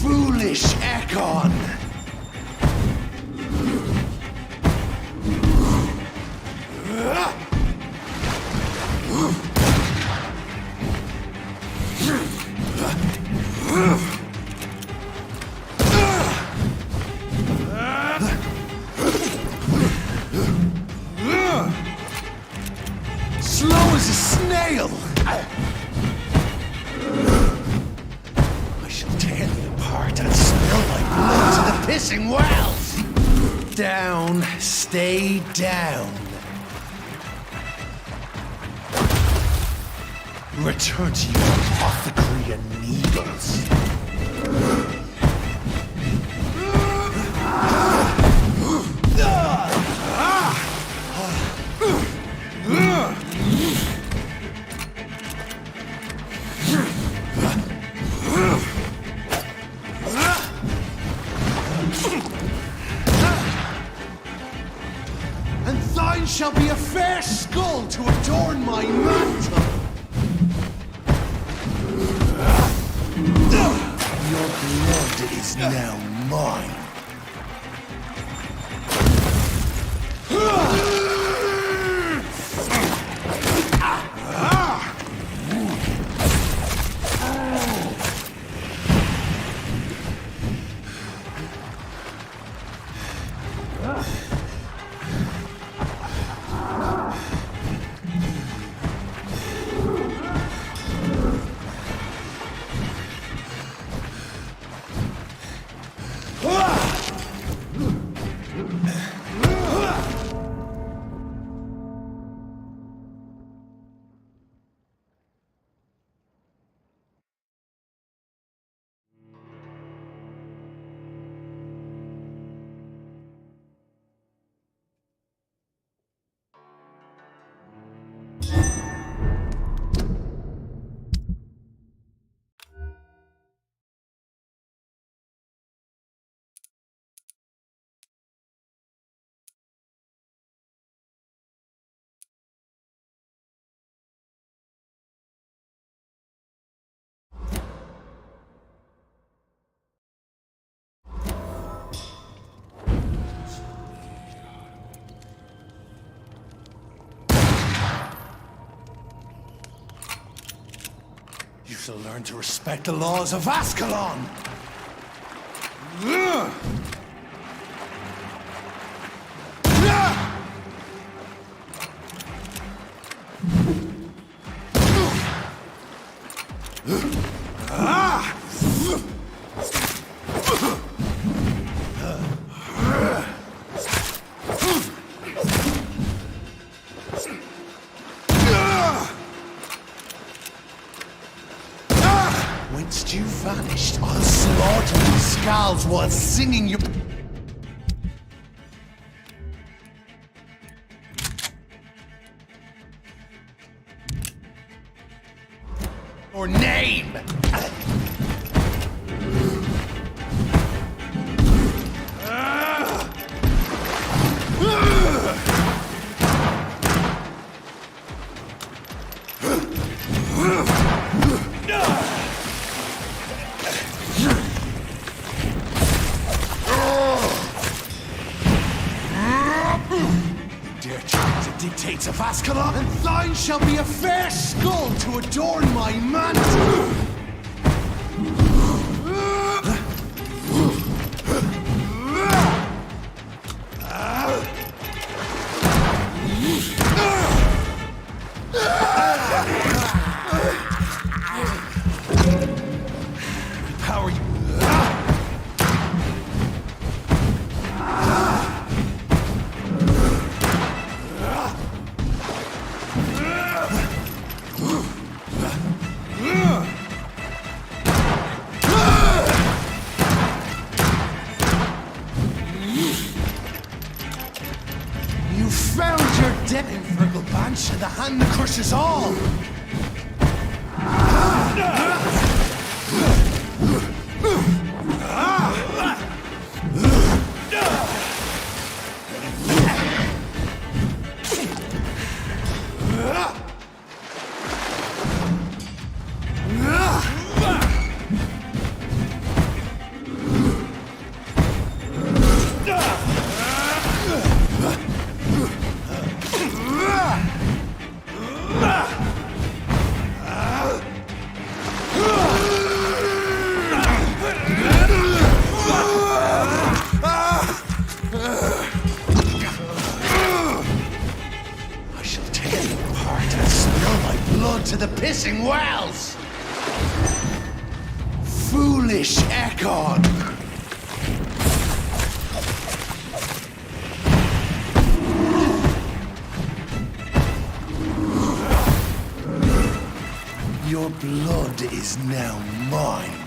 Foolish Ekon! Slow as a snail! I shall tear thee apart and spill thy blood to the pissing wells! Down, stay down. Return to your apothecary and needles. And thine shall be a fair skull to adorn my mantle. Your blood is now mine. You shall learn to respect the laws of Ascalon! Whence you vanished, I'll slaughter these skulls while singing your... Or name! Dare change the dictates of Ascalon, and thine shall be a fair skull to adorn my mantle! You found your death in Virgil Banch, the hand that crushes all! To the pissing wells! Foolish Ekon! Your blood is now mine.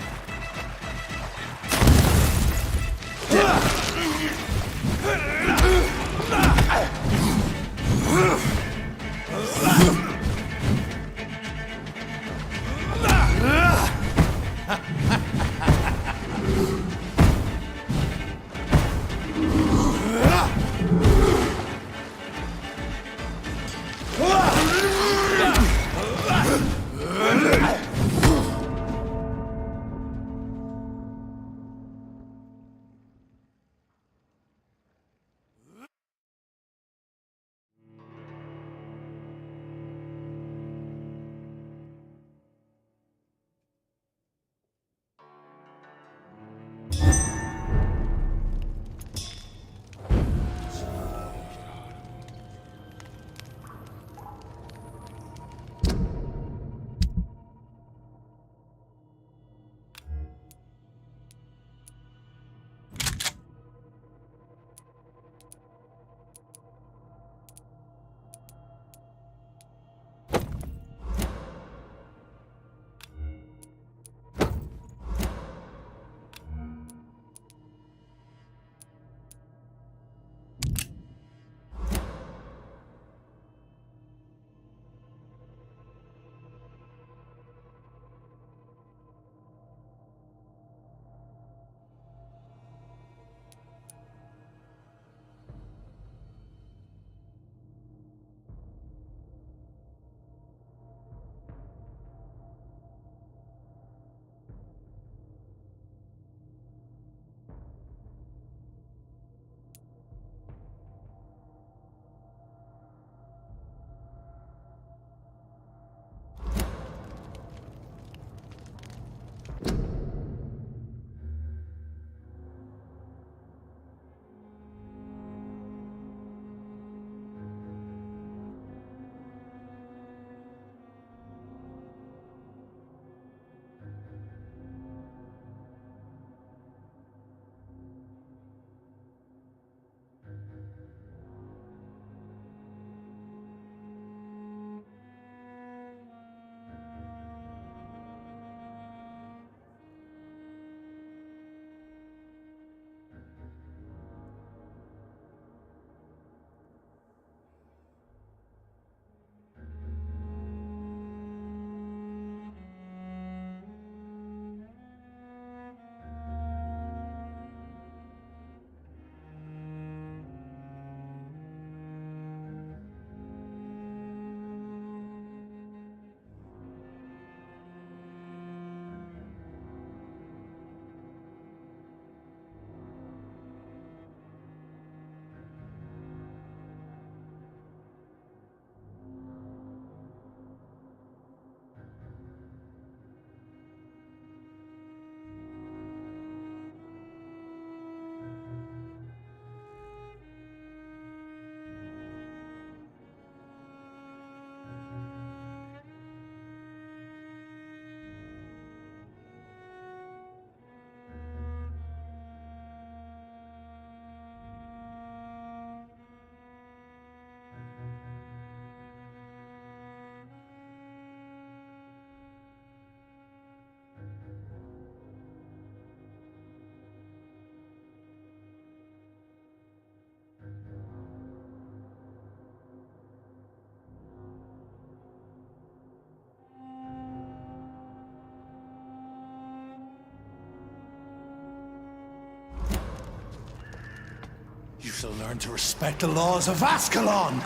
shall learn to respect the laws of Ascalon!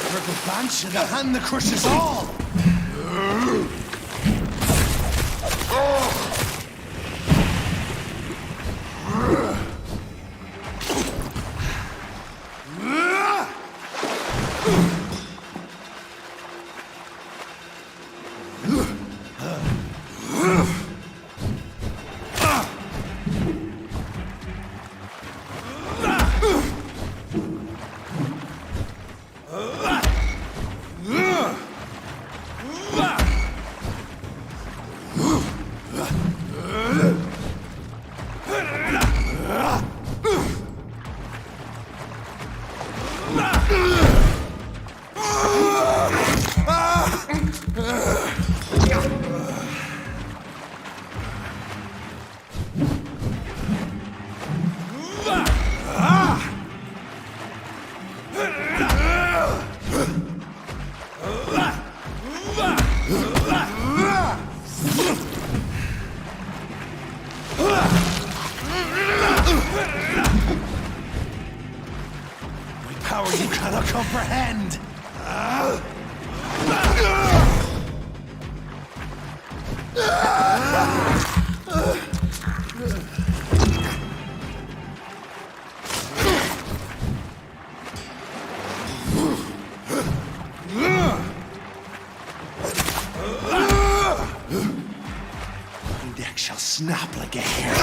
For the Banshee, the hand that crushes all! Power you cannot comprehend! My neck shall snap like a hair.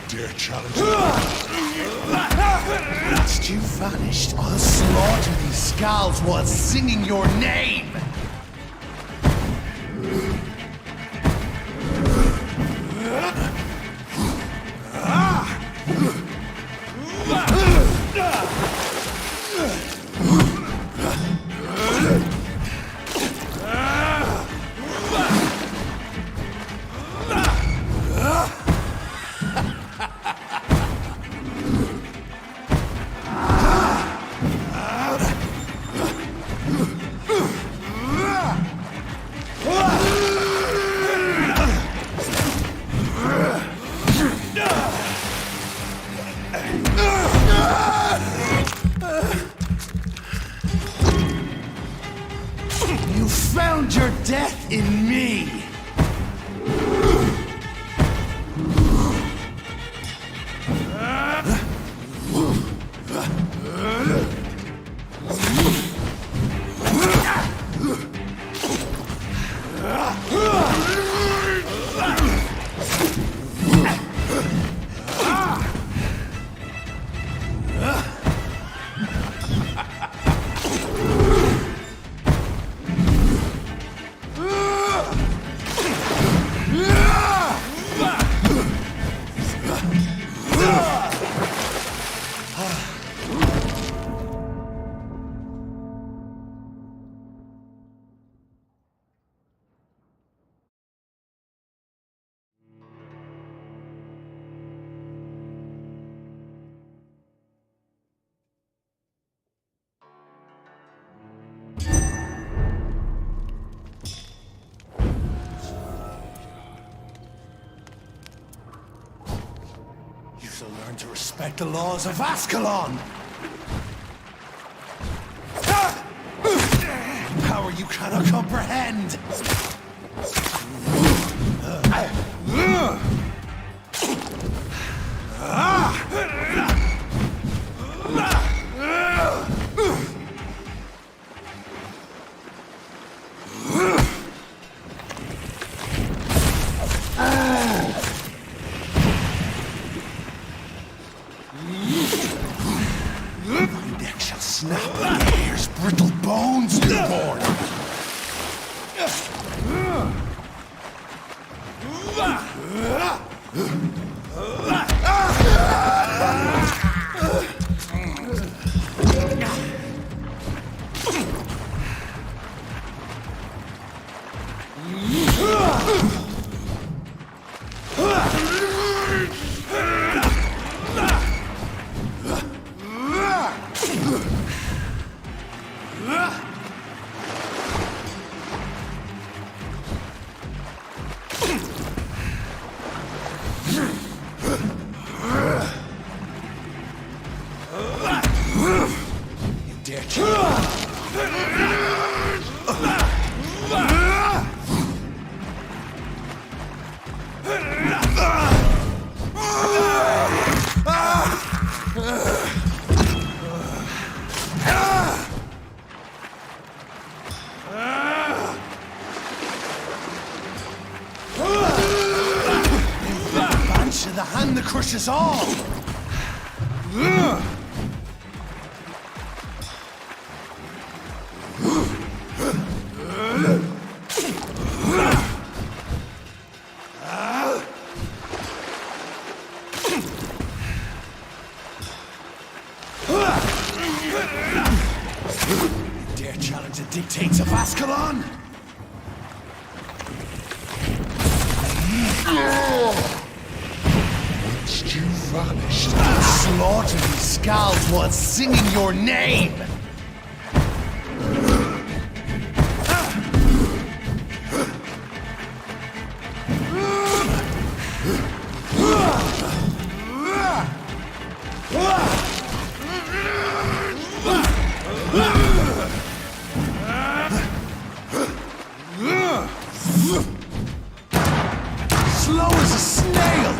Dare challenge me? Once you vanished, I'll slaughter these skulls while singing your name! You found your death in me! You shall learn to respect the laws of Ascalon! Power you cannot comprehend! My neck shall snap like a hare's brittle bones, newborn! The hand that crushes all! You dare challenge the dictates of Ascalon? You vanished, slaughtered these skulls while singing your name! Slow as a snail!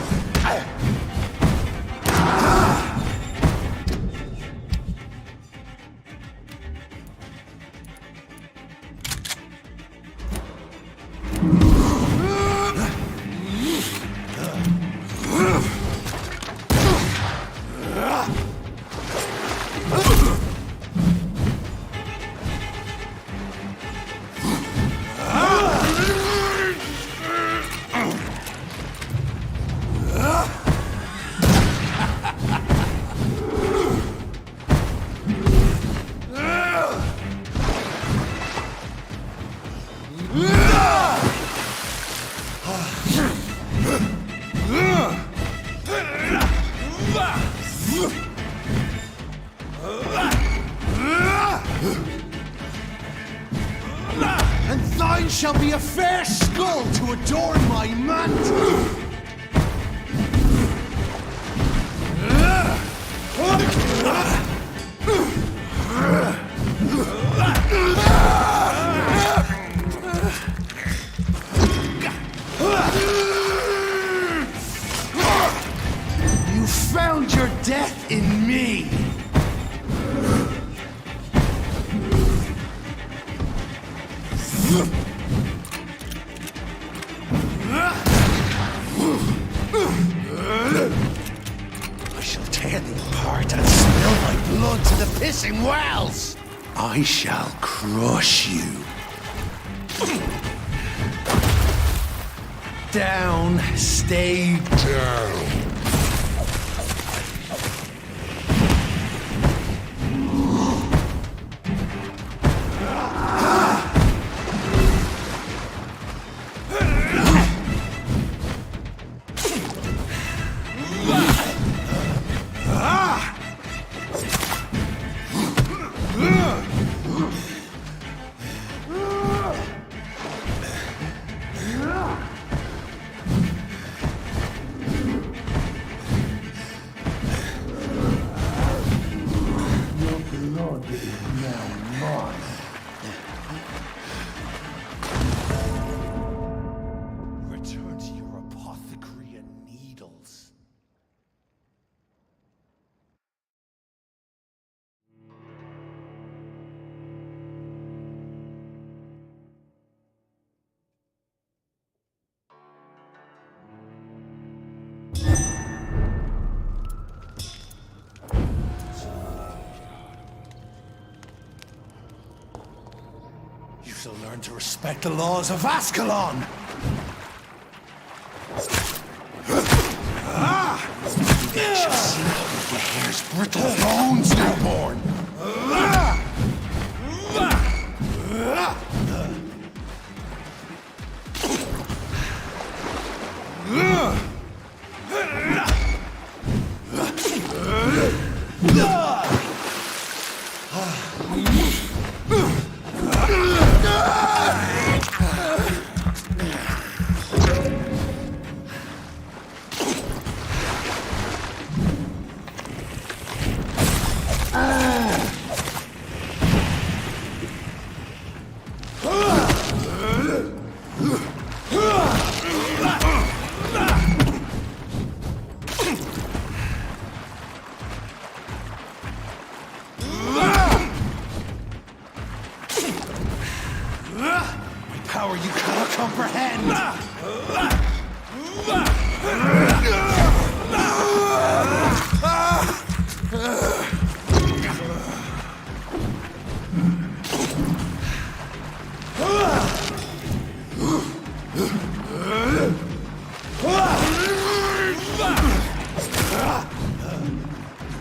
And thine shall be a fair skull to adorn my mantle! You found your death in me! I shall tear thee apart and spill my blood to the pissing wells! I shall crush you. Down, stay down. Return to your apothecary and needles. You shall learn to respect the laws of Ascalon! You shall see how the hair's brittle bones, newborn! Power you cannot comprehend!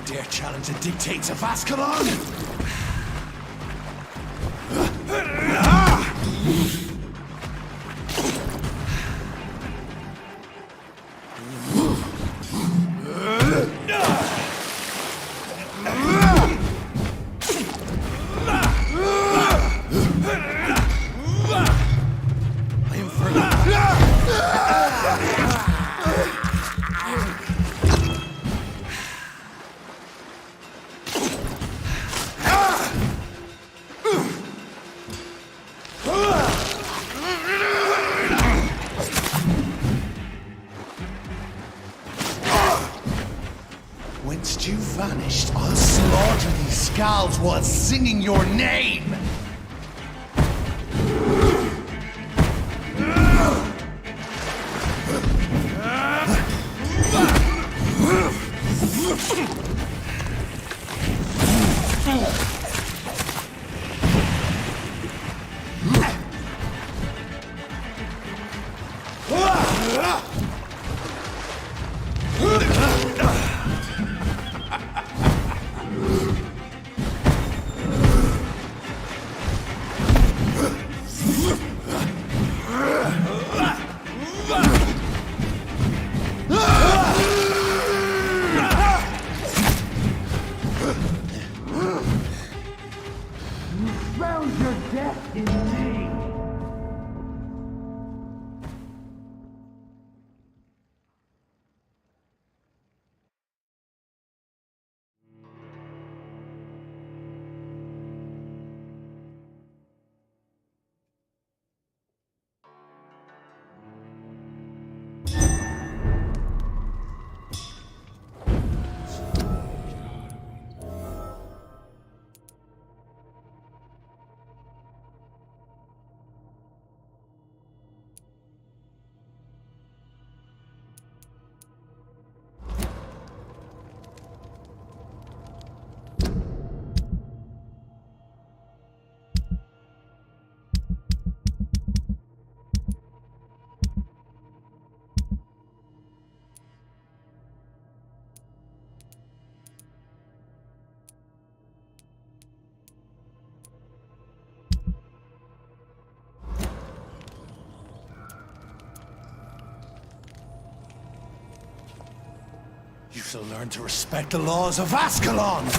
Dare challenge the dictates of Ascalon? Whence you vanished, I'll slaughter these scalds while singing your name! Found your death in me! You shall learn to respect the laws of Ascalon!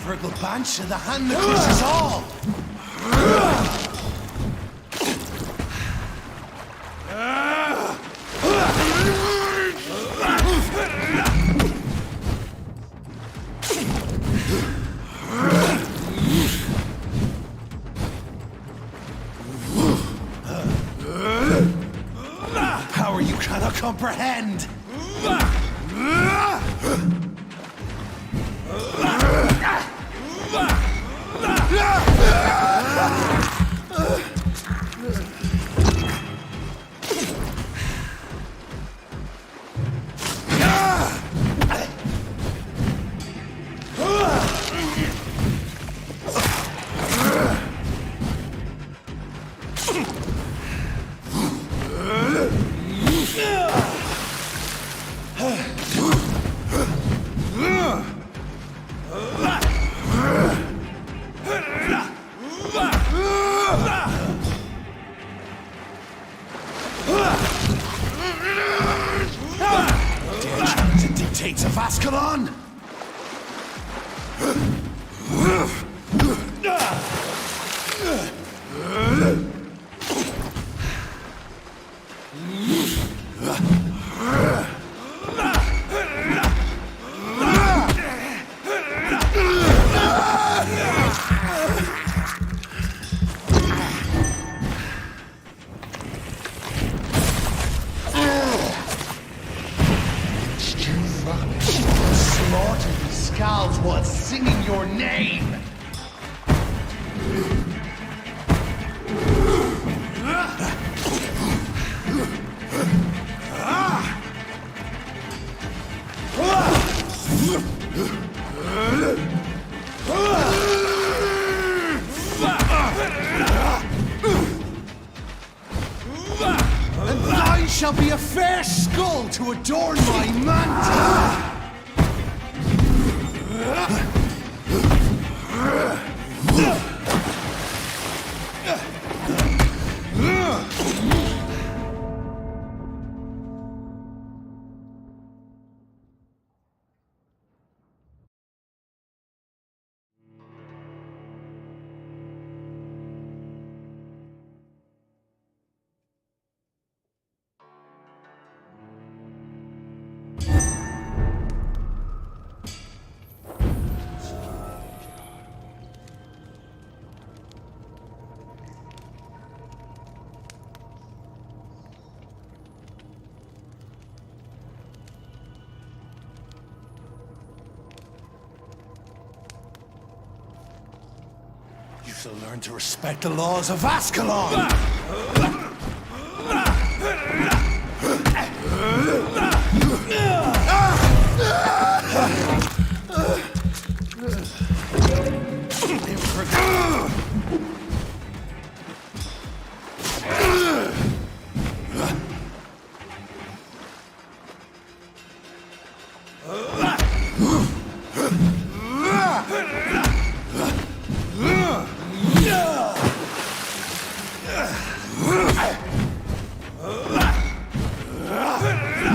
Virgil Banch and the hand that crushes all! Power you cannot comprehend! shall be a fair skull to adorn my mantle! You shall learn to respect the laws of Ascalon!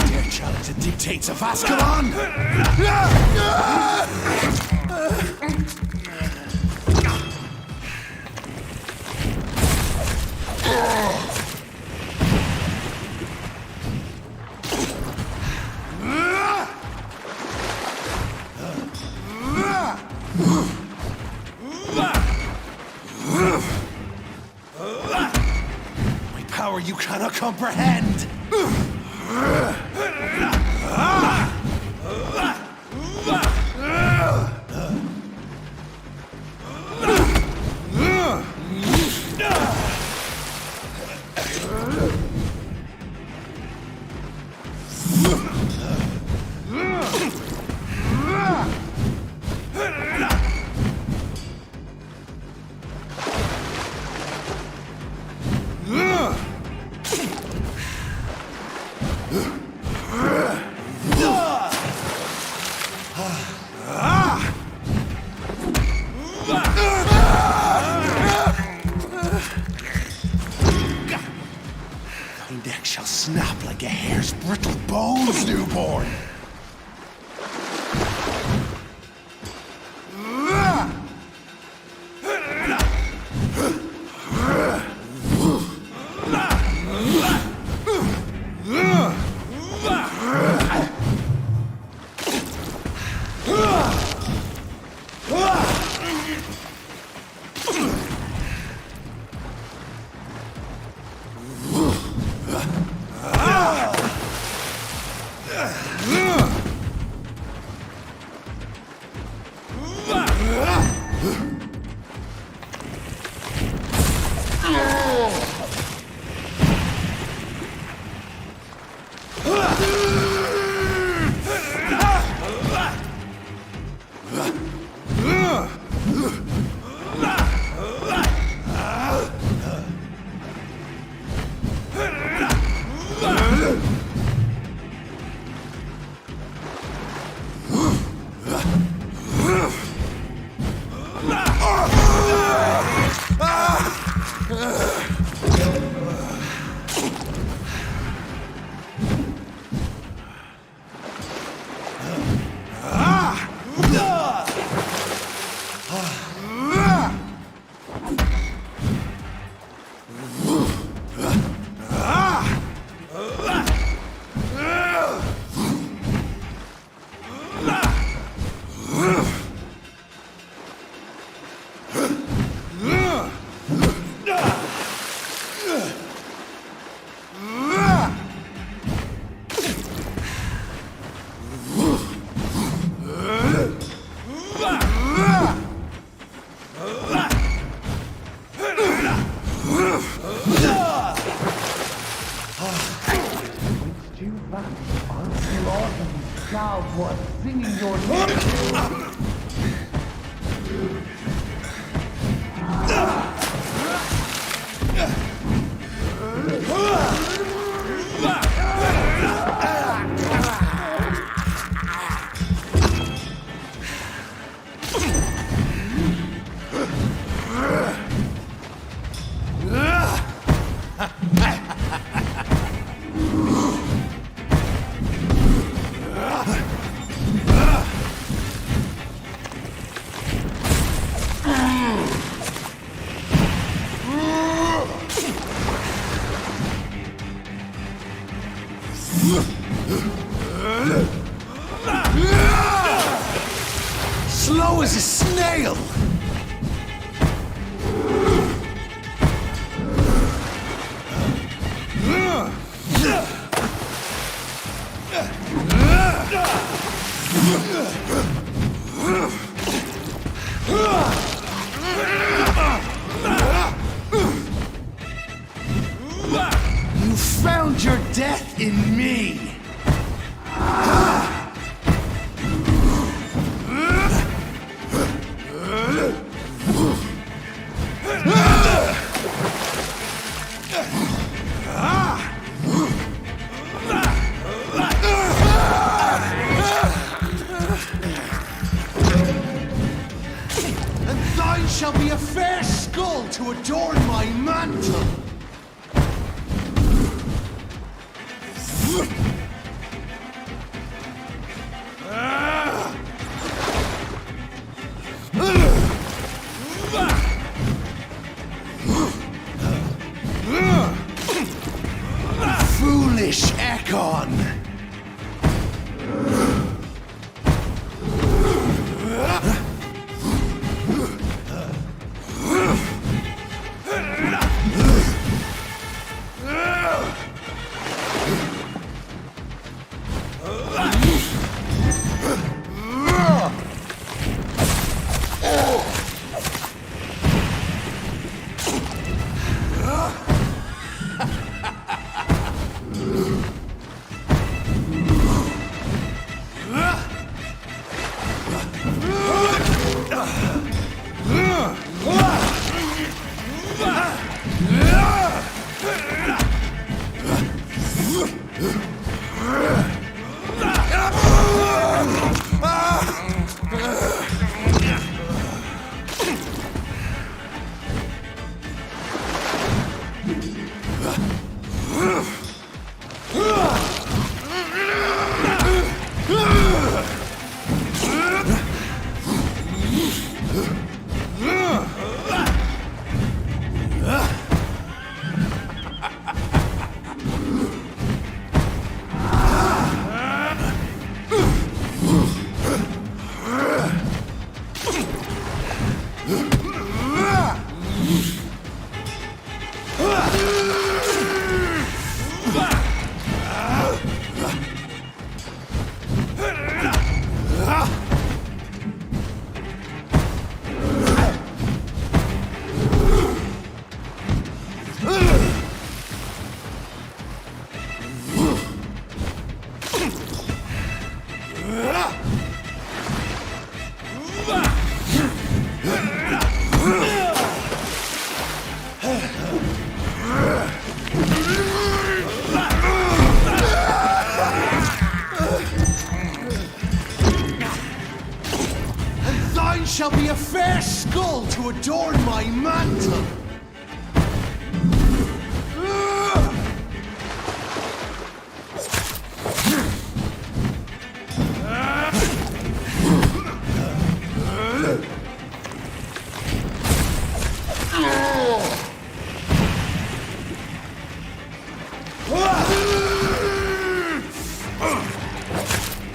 Dare challenge the dictates of Ascalon! My power you cannot comprehend! Thy neck shall snap like a hare's brittle bones, newborn! Now was singing your name. death in me! And thine shall be a fair skull to adorn my mantle! Foolish Ekon! Shall be a fair skull to adorn my mantle.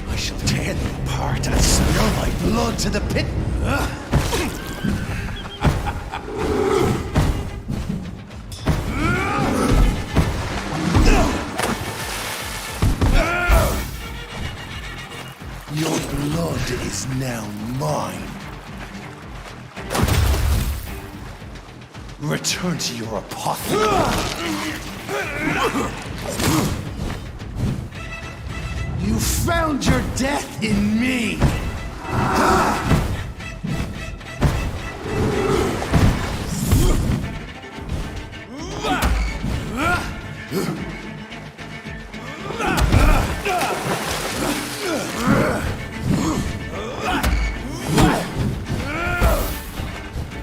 I shall tear them apart and spill my blood to the pit. Your blood is now mine. Return to your apothecary. You found your death in me.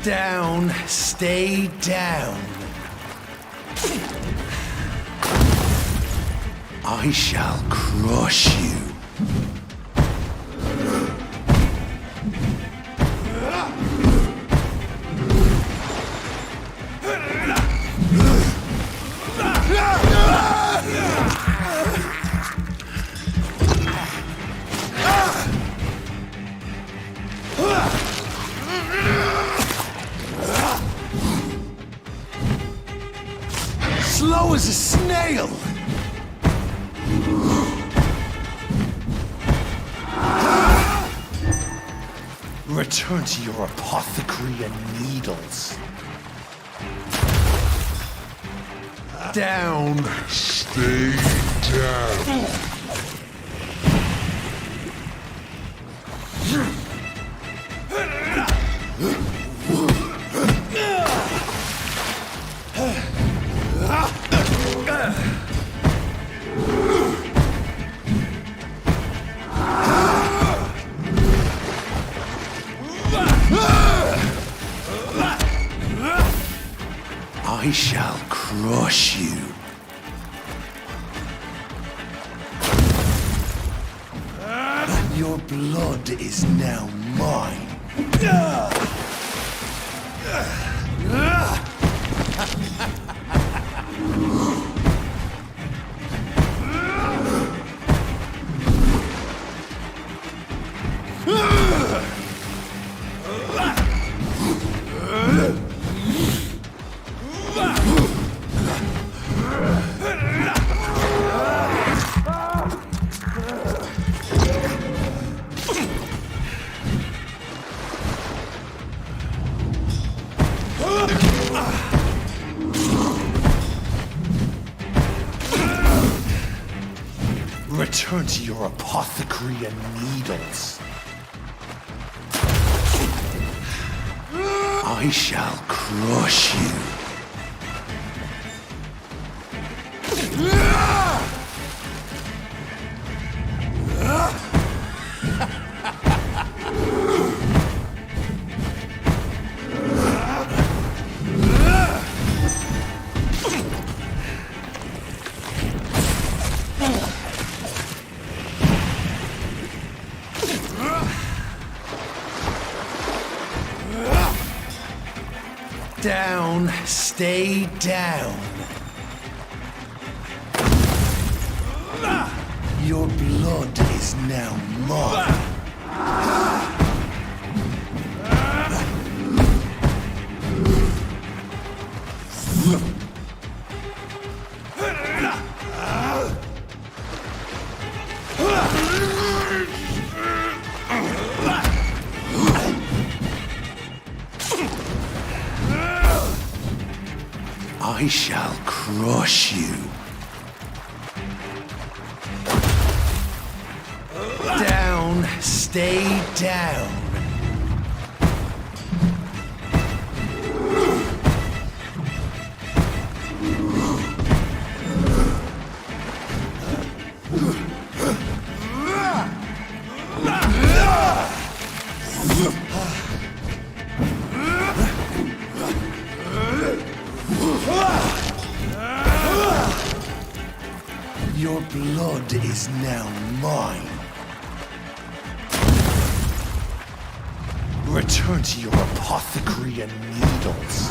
Down, stay down. I shall crush you. Slow as a snail! Return to your apothecary and needles. Down. Stay down. I shall crush you. Your blood is now mine. Return to your apothecary and needles. I shall crush you. Down, stay down. Your blood is now mine. I shall crush you. Down, stay down. Your blood is now mine. Return to your apothecary and needles.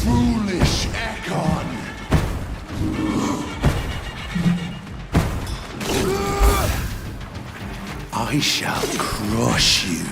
Foolish Ekon! I shall crush you.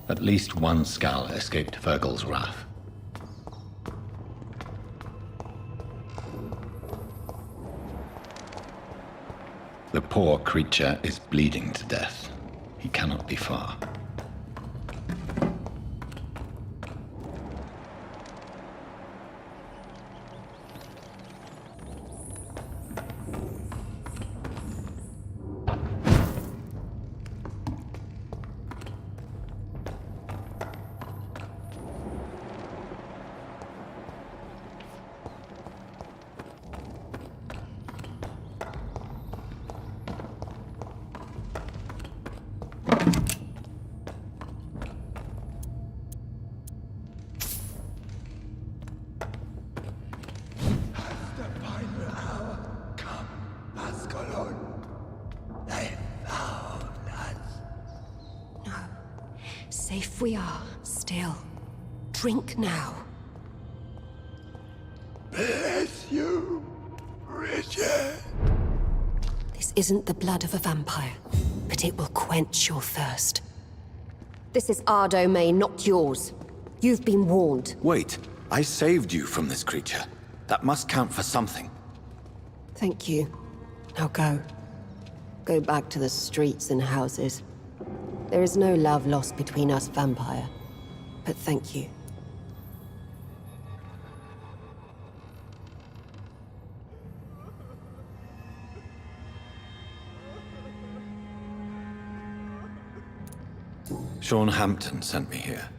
At least one Skal escaped Fergal's wrath. The poor creature is bleeding to death. He cannot be far. If we are still, drink now. Bless you, Richard. This isn't the blood of a vampire, but it will quench your thirst. This is our domain, not yours. You've been warned. Wait, I saved you from this creature. That must count for something. Thank you. Now go. Go back to the streets and houses. There is no love lost between us, vampire. But thank you. Sean Hampton sent me here.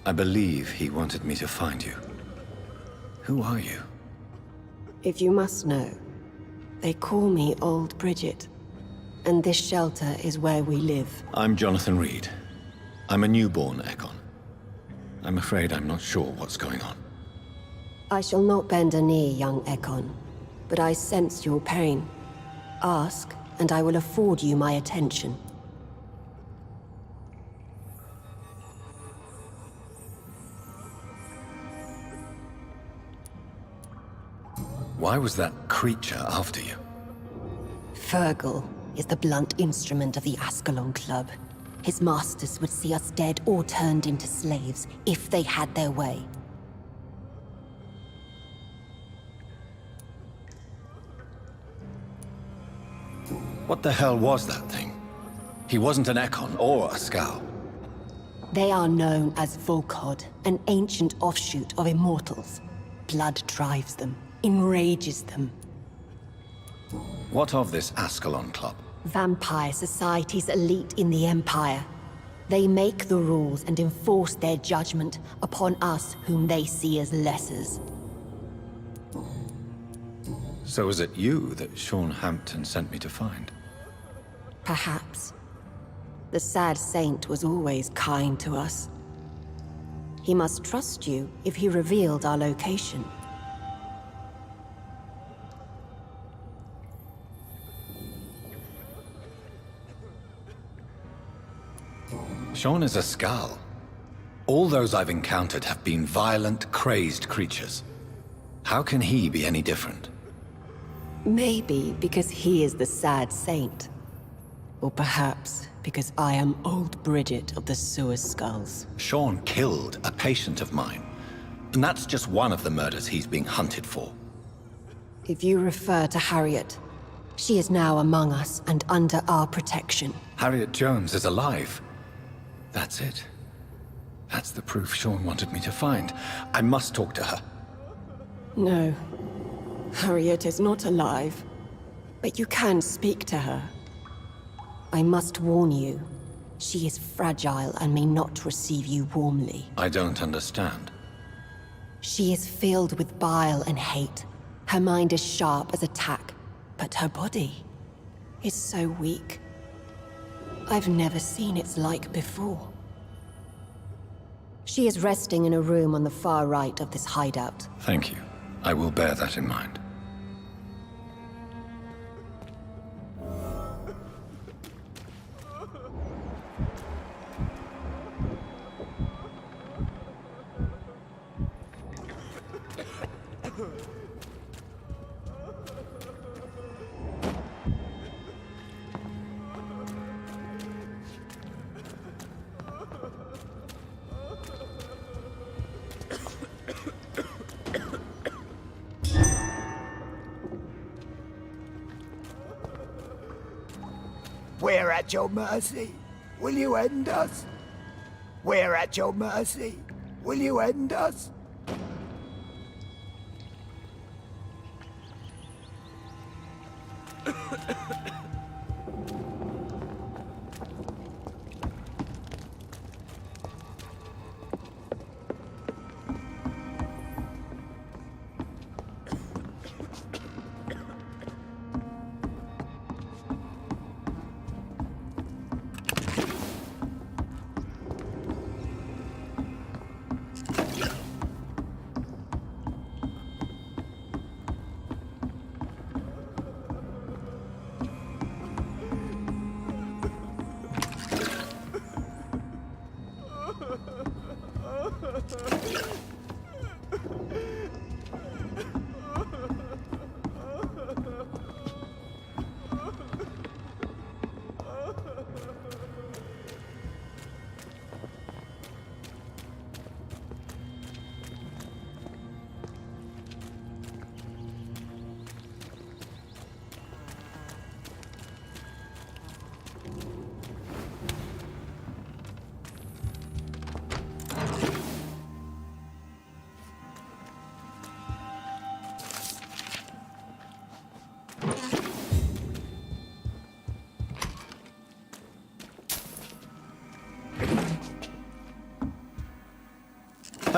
I believe he wanted me to find you. Who are you? If you must know, they call me Old Bridget. And this shelter is where we live. I'm Jonathan Reed. I'm a newborn Ekon. I'm afraid I'm not sure what's going on. I shall not bend a knee, young Ekon, but I sense your pain. Ask, and I will afford you my attention. Why was that creature after you? Fergal is the blunt instrument of the Ascalon Club. His masters would see us dead or turned into slaves if they had their way. What the hell was that thing? He wasn't an Ekon or a Scow. They are known as Volkod, an ancient offshoot of immortals. Blood drives them, enrages them. What of this Ascalon Club? Vampire Society's elite in the Empire. They make the rules and enforce their judgment upon us whom they see as lessers. So was it you that Sean Hampton sent me to find? Perhaps. The sad saint was always kind to us. He must trust you if he revealed our location. Sean is a Skal. All those I've encountered have been violent, crazed creatures. How can he be any different? Maybe because he is the sad saint. Or perhaps because I am Old Bridget of the Sewer Skulls. Sean killed a patient of mine. And that's just one of the murders he's being hunted for. If you refer to Harriet, she is now among us and under our protection. Harriet Jones is alive. That's it. That's the proof Sean wanted me to find. I must talk to her. No. Harriet is not alive. But you can speak to her. I must warn you. She is fragile and may not receive you warmly. I don't understand. She is filled with bile and hate. Her mind is sharp as a tack, but her body is so weak. I've never seen its like before. She is resting in a room on the far right of this hideout. Thank you. I will bear that in mind. We're at your mercy. Will you end us? We're at your mercy. Will you end us?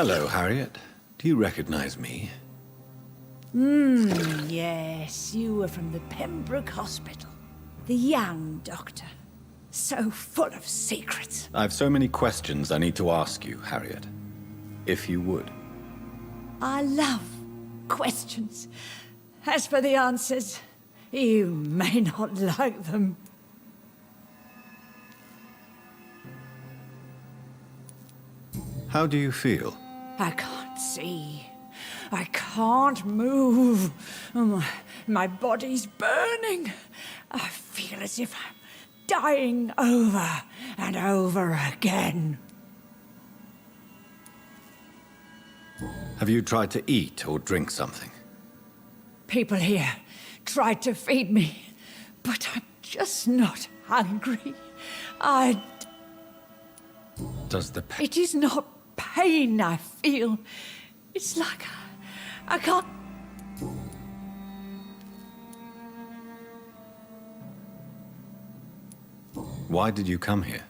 Hello, Harriet. Do you recognize me? Yes, you were from the Pembroke Hospital. The young doctor. So full of secrets. I've so many questions I need to ask you, Harriet. If you would. I love questions. As for the answers, you may not like them. How do you feel? I can't see. I can't move. My body's burning. I feel as if I'm dying over and over again. Have you tried to eat or drink something? People here tried to feed me, but I'm just not hungry. Does the It is not pain I feel. It's like I can't... Why did you come here?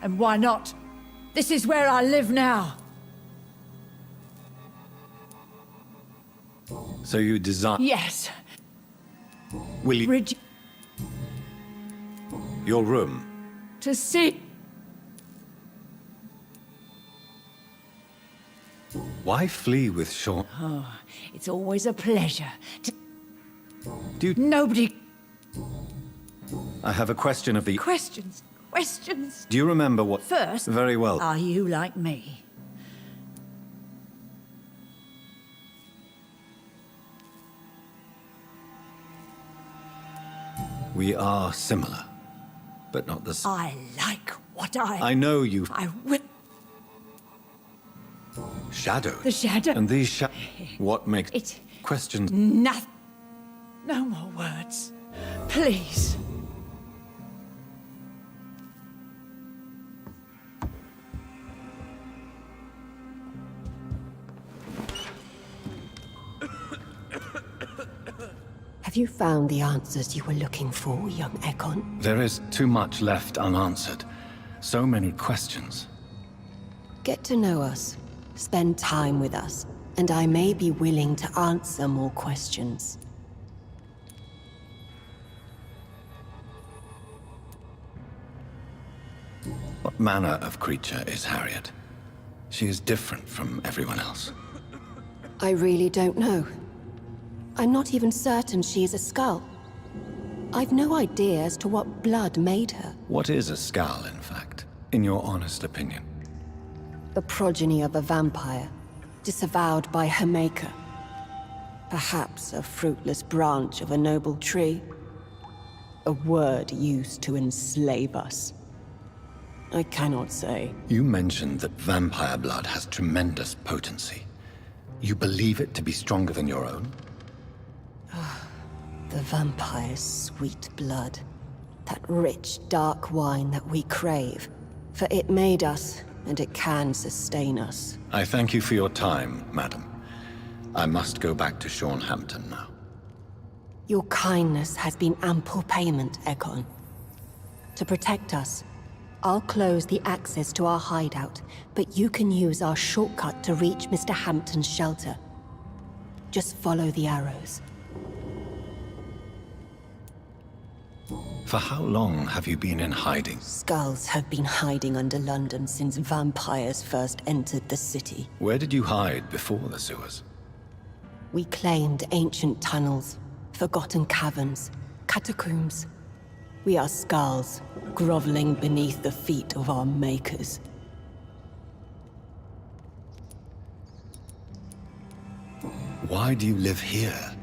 And why not? This is where I live now. So you desire... Yes. Will you... Your room. To see... Why flee with Sean? Oh, it's always a pleasure to... Do you... Nobody... I have a question of the... Questions. Do you remember what... First... Very well. Are you like me? We are similar, but not the same. I like what I know you... I will... Shadows. The shadow... And these What makes... It... Questions... Nothing. No more words. Please. Have you found the answers you were looking for, young Ekon? There is too much left unanswered. So many questions. Get to know us. Spend time with us. And I may be willing to answer more questions. What manner of creature is Harriet? She is different from everyone else. I really don't know. I'm not even certain she is a skull. I've no idea as to what blood made her. What is a skull, in fact, in your honest opinion? The progeny of a vampire, disavowed by her maker. Perhaps a fruitless branch of a noble tree. A word used to enslave us. I cannot say. You mentioned that vampire blood has tremendous potency. You believe it to be stronger than your own? The vampire's sweet blood. That rich, dark wine that we crave. For it made us, and it can sustain us. I thank you for your time, madam. I must go back to Shornhampton now. Your kindness has been ample payment, Ekon. To protect us, I'll close the access to our hideout, but you can use our shortcut to reach Mr. Hampton's shelter. Just follow the arrows. For how long have you been in hiding? Skulls have been hiding under London since vampires first entered the city. Where did you hide before the sewers? We claimed ancient tunnels, forgotten caverns, catacombs. We are skulls, groveling beneath the feet of our makers. Why do you live here?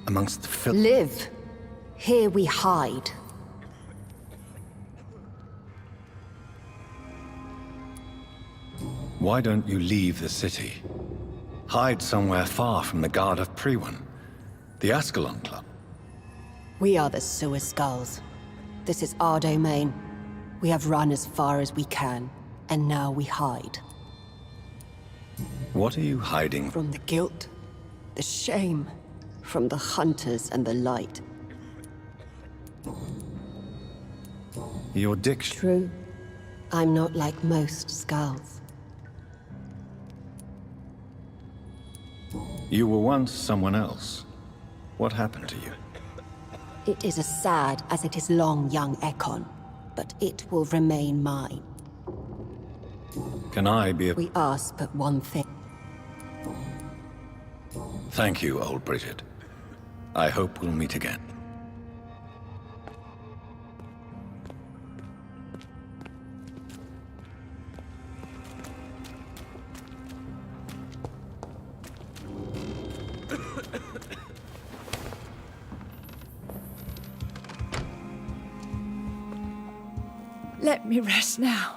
Amongst the filth? Live. Here we hide. Why don't you leave the city? Hide somewhere far from the Guard of Priwen, the Ascalon Club. We are the sewer skulls. This is our domain. We have run as far as we can, and now we hide. What are you hiding from? The guilt, the shame, from the hunters and the light. Your diction. True. I'm not like most skulls. You were once someone else. What happened to you? It is as sad as it is long, young Ekon, but it will remain mine. Can I be a... We ask but one thing. Thank you, old Bridget. I hope we'll meet again. Let me rest now.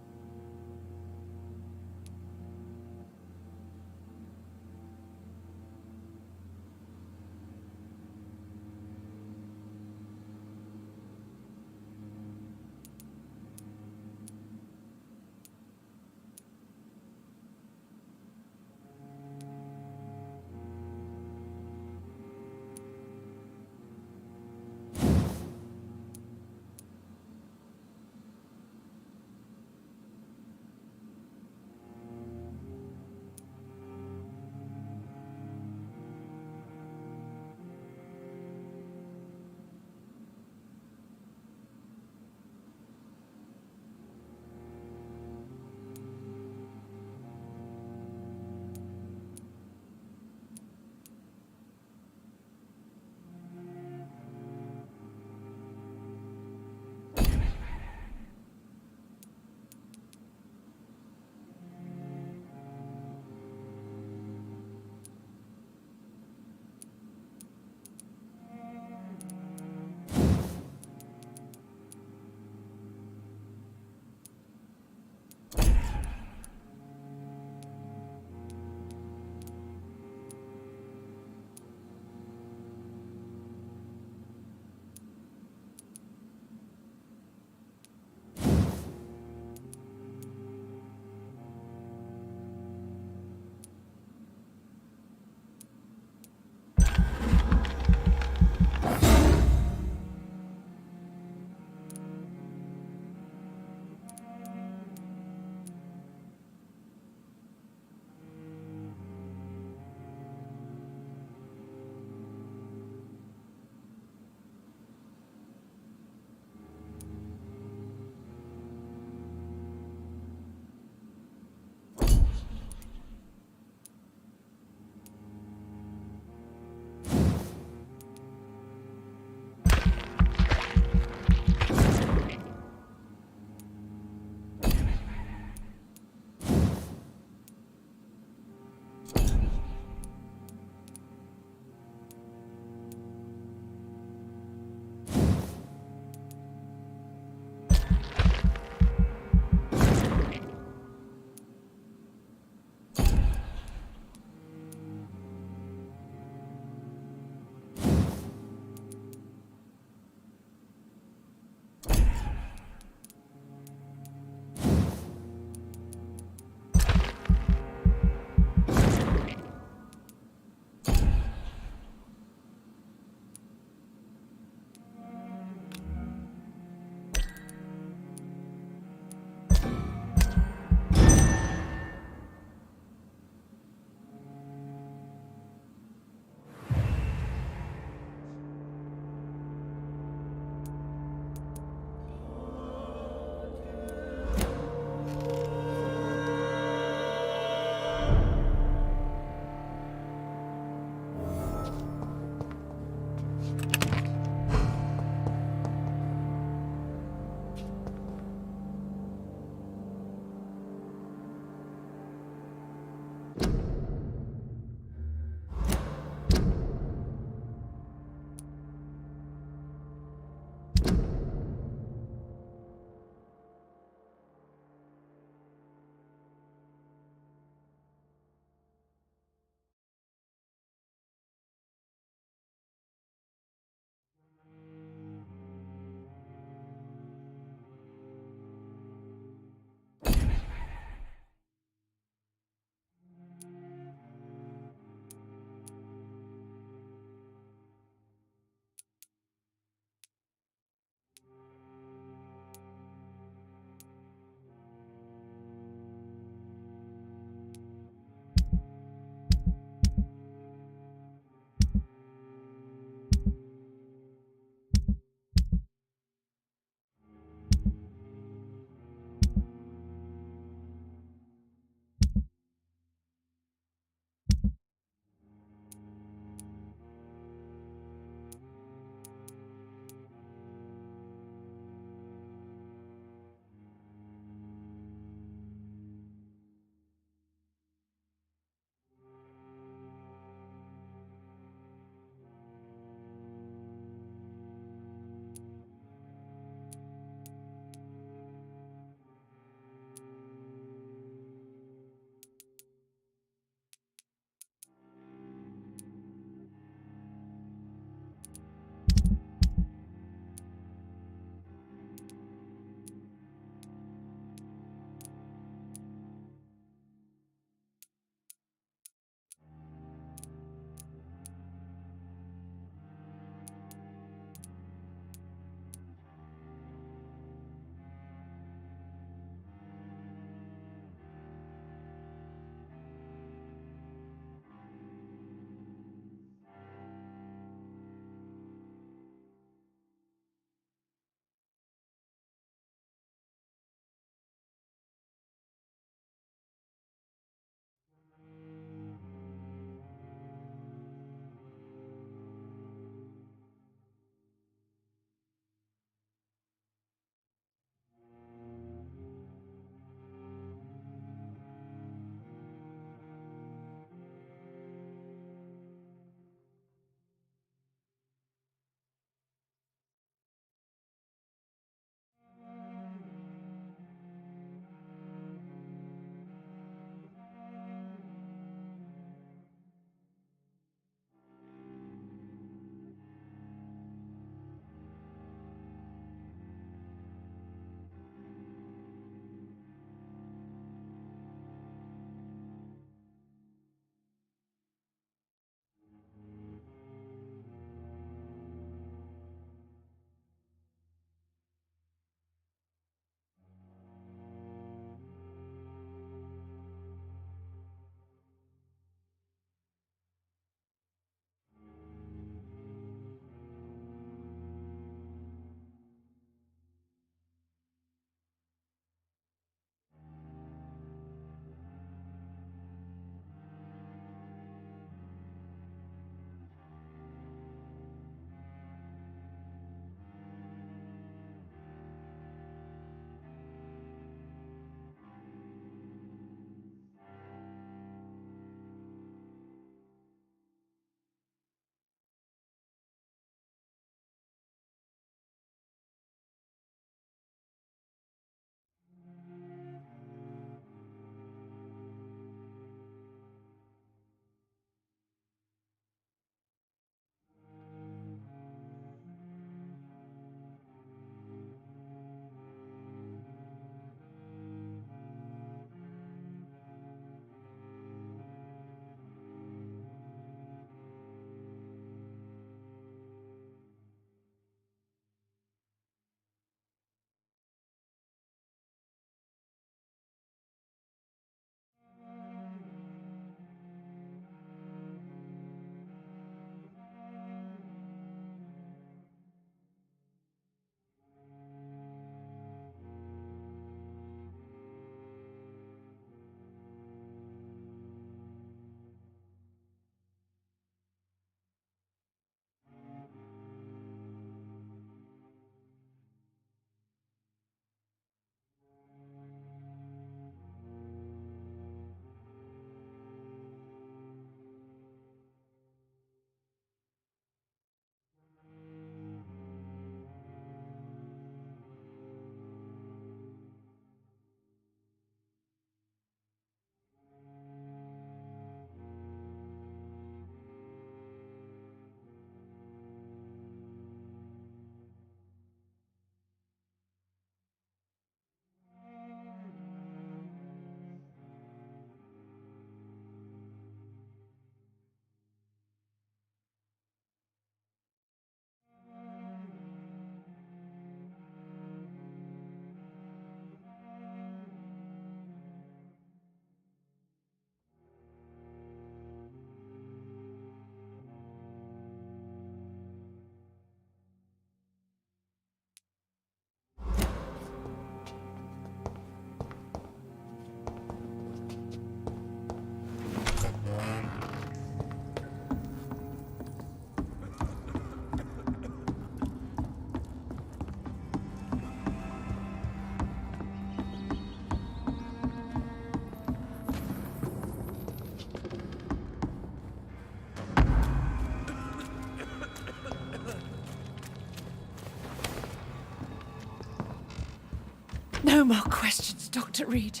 more questions, Dr. Reed.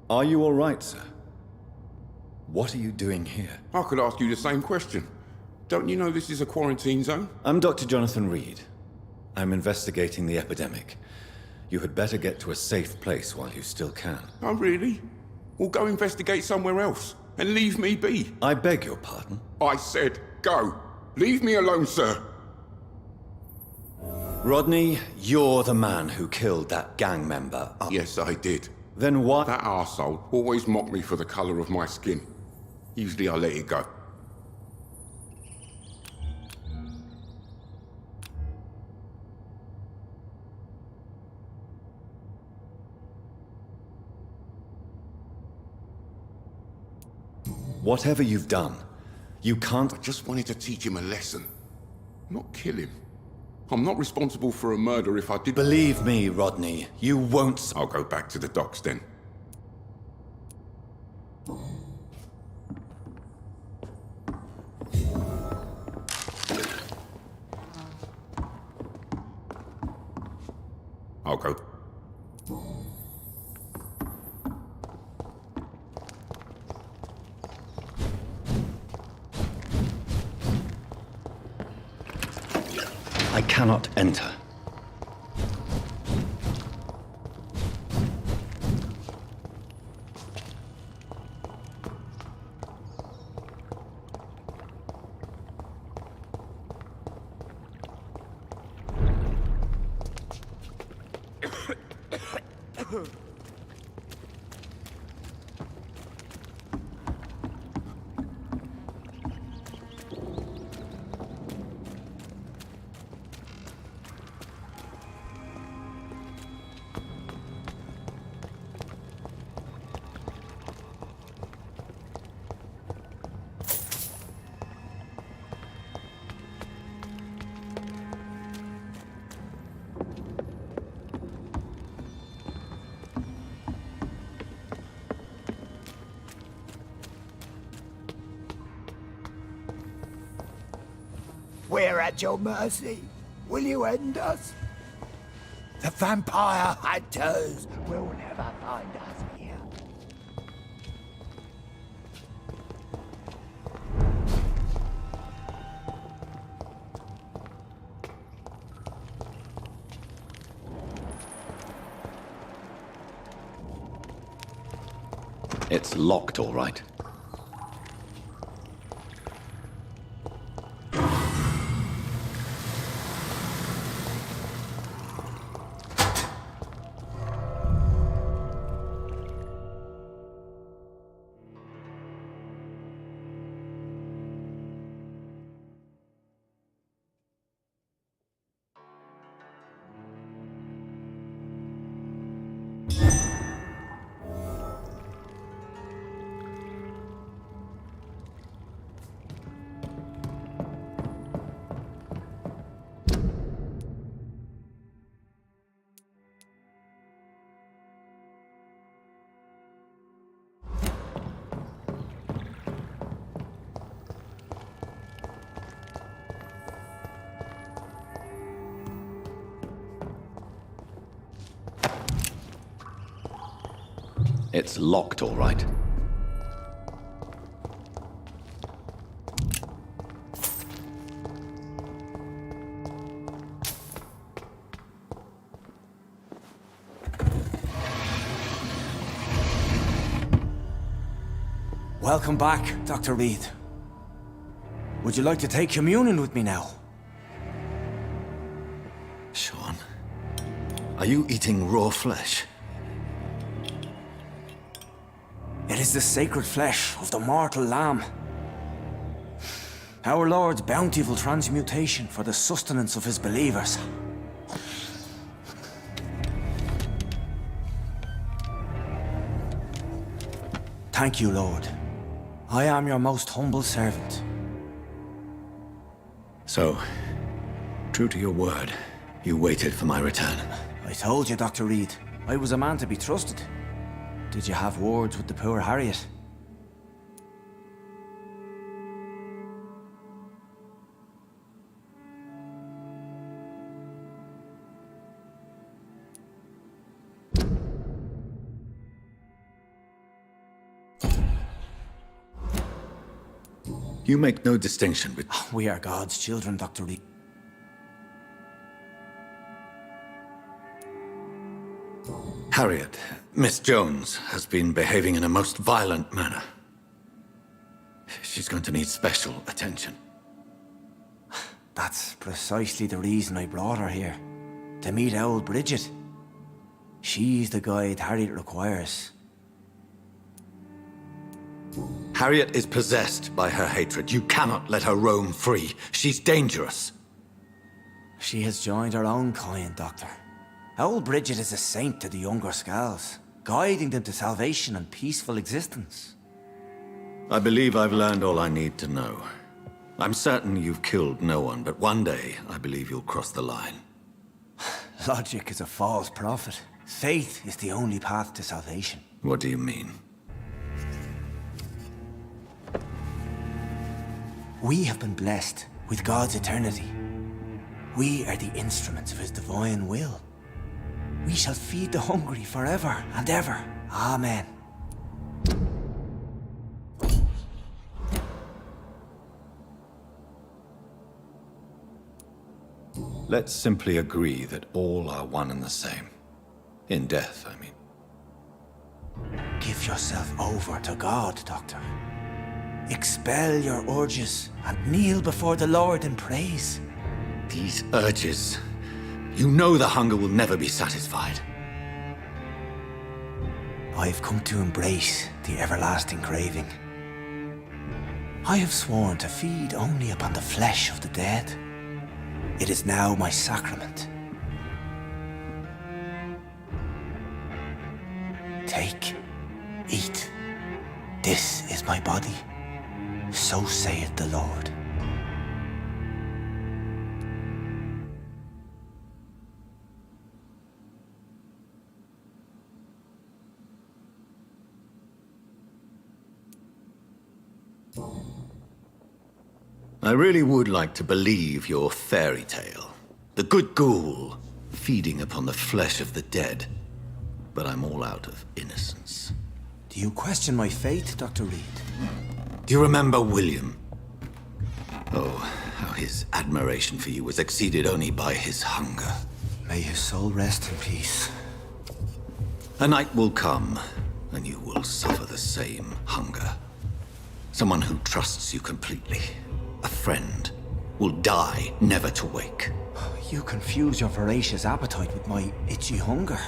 Are you all right, sir? What are you doing here? I could ask you the same question. Don't you know this is a quarantine zone? I'm Dr. Jonathan Reed. I'm investigating the epidemic. You had better get to a safe place while you still can. Oh, really? Well, go investigate somewhere else and leave me be. I beg your pardon? I said go. Leave me alone, sir. Rodney, you're the man who killed that gang member. Yes, I did. Then why— That arsehole always mocked me for the colour of my skin. Usually I let it go. Whatever you've done, you can't— I just wanted to teach him a lesson. Not kill him. I'm not responsible for a murder if I did— Believe me, Rodney, you won't— I'll go back to the docks then. I'll go. I cannot enter. We're at your mercy. Will you end us? The vampire hunters will never find us here. It's locked, all right. It's locked, all right. Welcome back, Dr. Reed. Would you like to take communion with me now? Sean, are you eating raw flesh? It is the sacred flesh of the mortal lamb. Our Lord's bountiful transmutation for the sustenance of his believers. Thank you, Lord. I am your most humble servant. So, true to your word, You waited for my return. I told you, Dr. Reed. I was a man to be trusted. Did you have words with the poor Harriet? You make no distinction with... We are God's children, Dr. Reed. Harriet, Miss Jones, has been behaving in a most violent manner. She's going to need special attention. That's precisely the reason I brought her here. To meet old Bridget. She's the guide Harriet requires. Harriet is possessed by her hatred. You cannot let her roam free. She's dangerous. She has joined her own kind, Doctor. Old Bridget is a saint to the younger Scals, guiding them to salvation and peaceful existence. I believe I've learned all I need to know. I'm certain you've killed no one, but one day I believe you'll cross the line. Logic is a false prophet. Faith is the only path to salvation. What do you mean? We have been blessed with God's eternity. We are the instruments of His divine will. We shall feed the hungry forever and ever. Amen. Let's simply agree that all are one and the same. In death, I mean. Give yourself over to God, Doctor. Expel your urges and kneel before the Lord in praise. These urges... You know the hunger will never be satisfied. I've come to embrace the everlasting craving. I have sworn to feed only upon the flesh of the dead. It is now my sacrament. Take, eat. This is my body. So saith the Lord. I really would like to believe your fairy tale. The good ghoul feeding upon the flesh of the dead. But I'm all out of innocence. Do you question my faith, Dr. Reed? Do you remember William? Oh, how his admiration for you was exceeded only by his hunger. May his soul rest in peace. A night will come, and you will suffer the same hunger. Someone who trusts you completely, a friend, will die never to wake. You confuse your voracious appetite with my itchy hunger.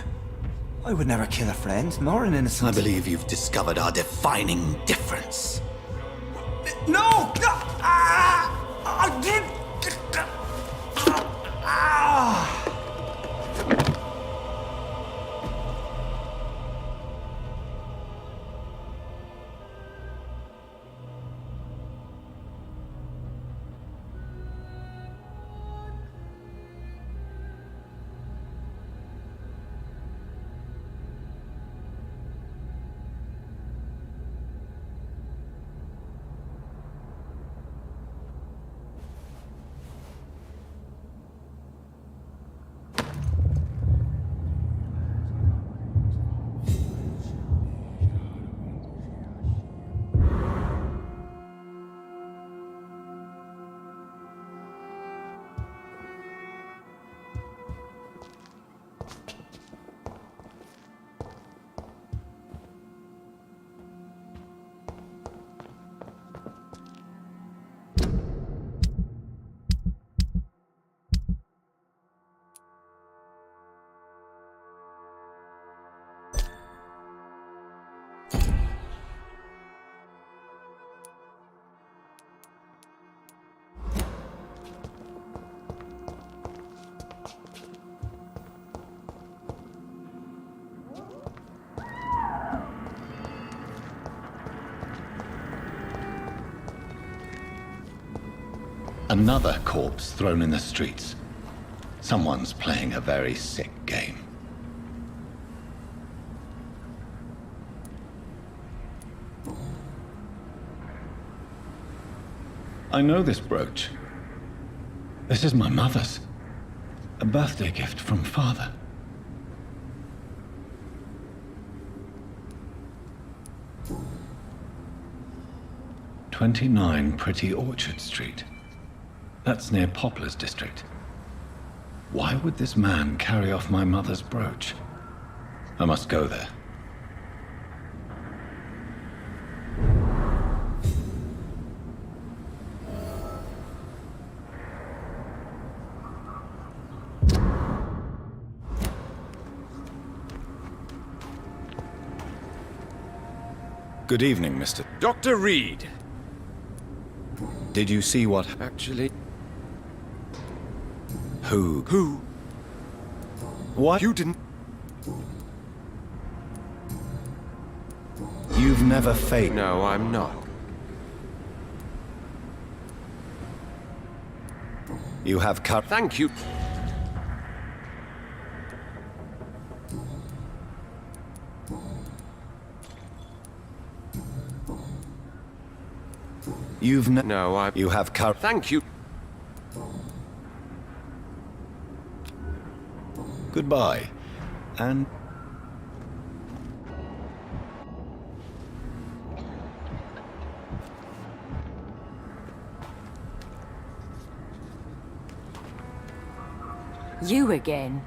I would never kill a friend, nor an innocent... I believe you've discovered our defining difference. No! No! Another corpse thrown in the streets. Someone's playing a very sick game. I know this brooch. This is my mother's. A birthday gift from father. "29 Pretty Orchard Street. That's near Poplar's district. Why would this man carry off my mother's brooch? I must go there. Good evening, Mr. Dr. Reed. Did you see what... Actually... Who? Who? What? You didn't... You've never faked... No, I'm not. You have cut... Thank you. You've No, I... You have cut... Thank you. Goodbye. And... You again?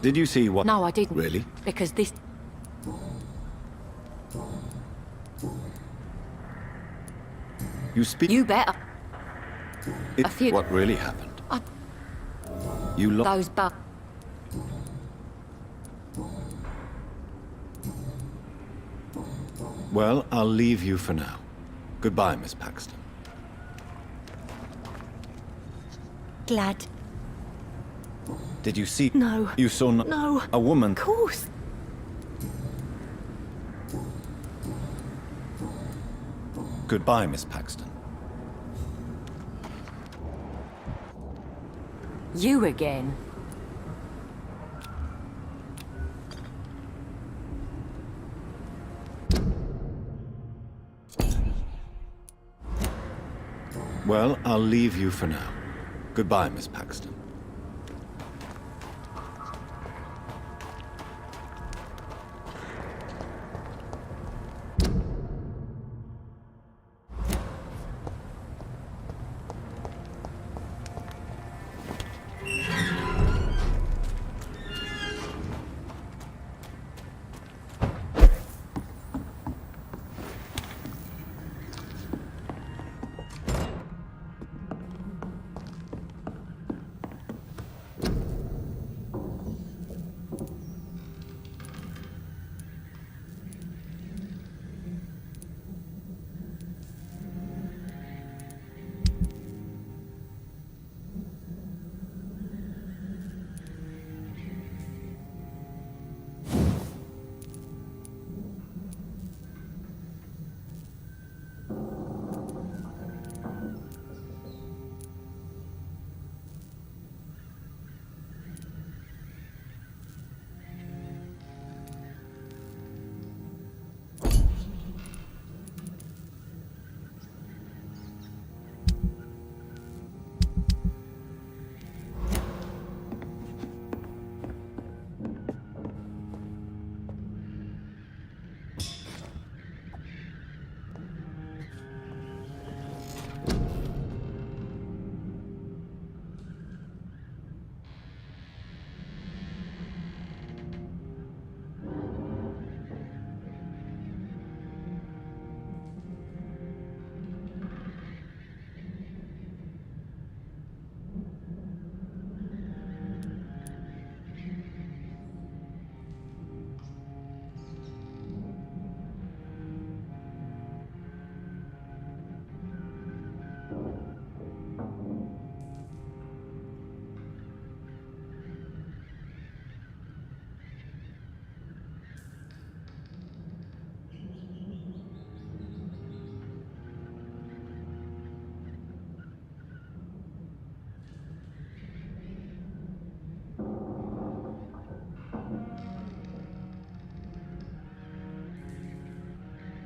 Did you see what... No, I didn't. Really? Because this... You speak... You better. It... A few... What really happened? I... You lost... Those bu... Well, I'll leave you for now. Goodbye, Miss Paxton. Glad. Did you see... No. You saw no... No. A woman... Of course. Goodbye, Miss Paxton. You again? Well, I'll leave you for now. Goodbye, Miss Paxton.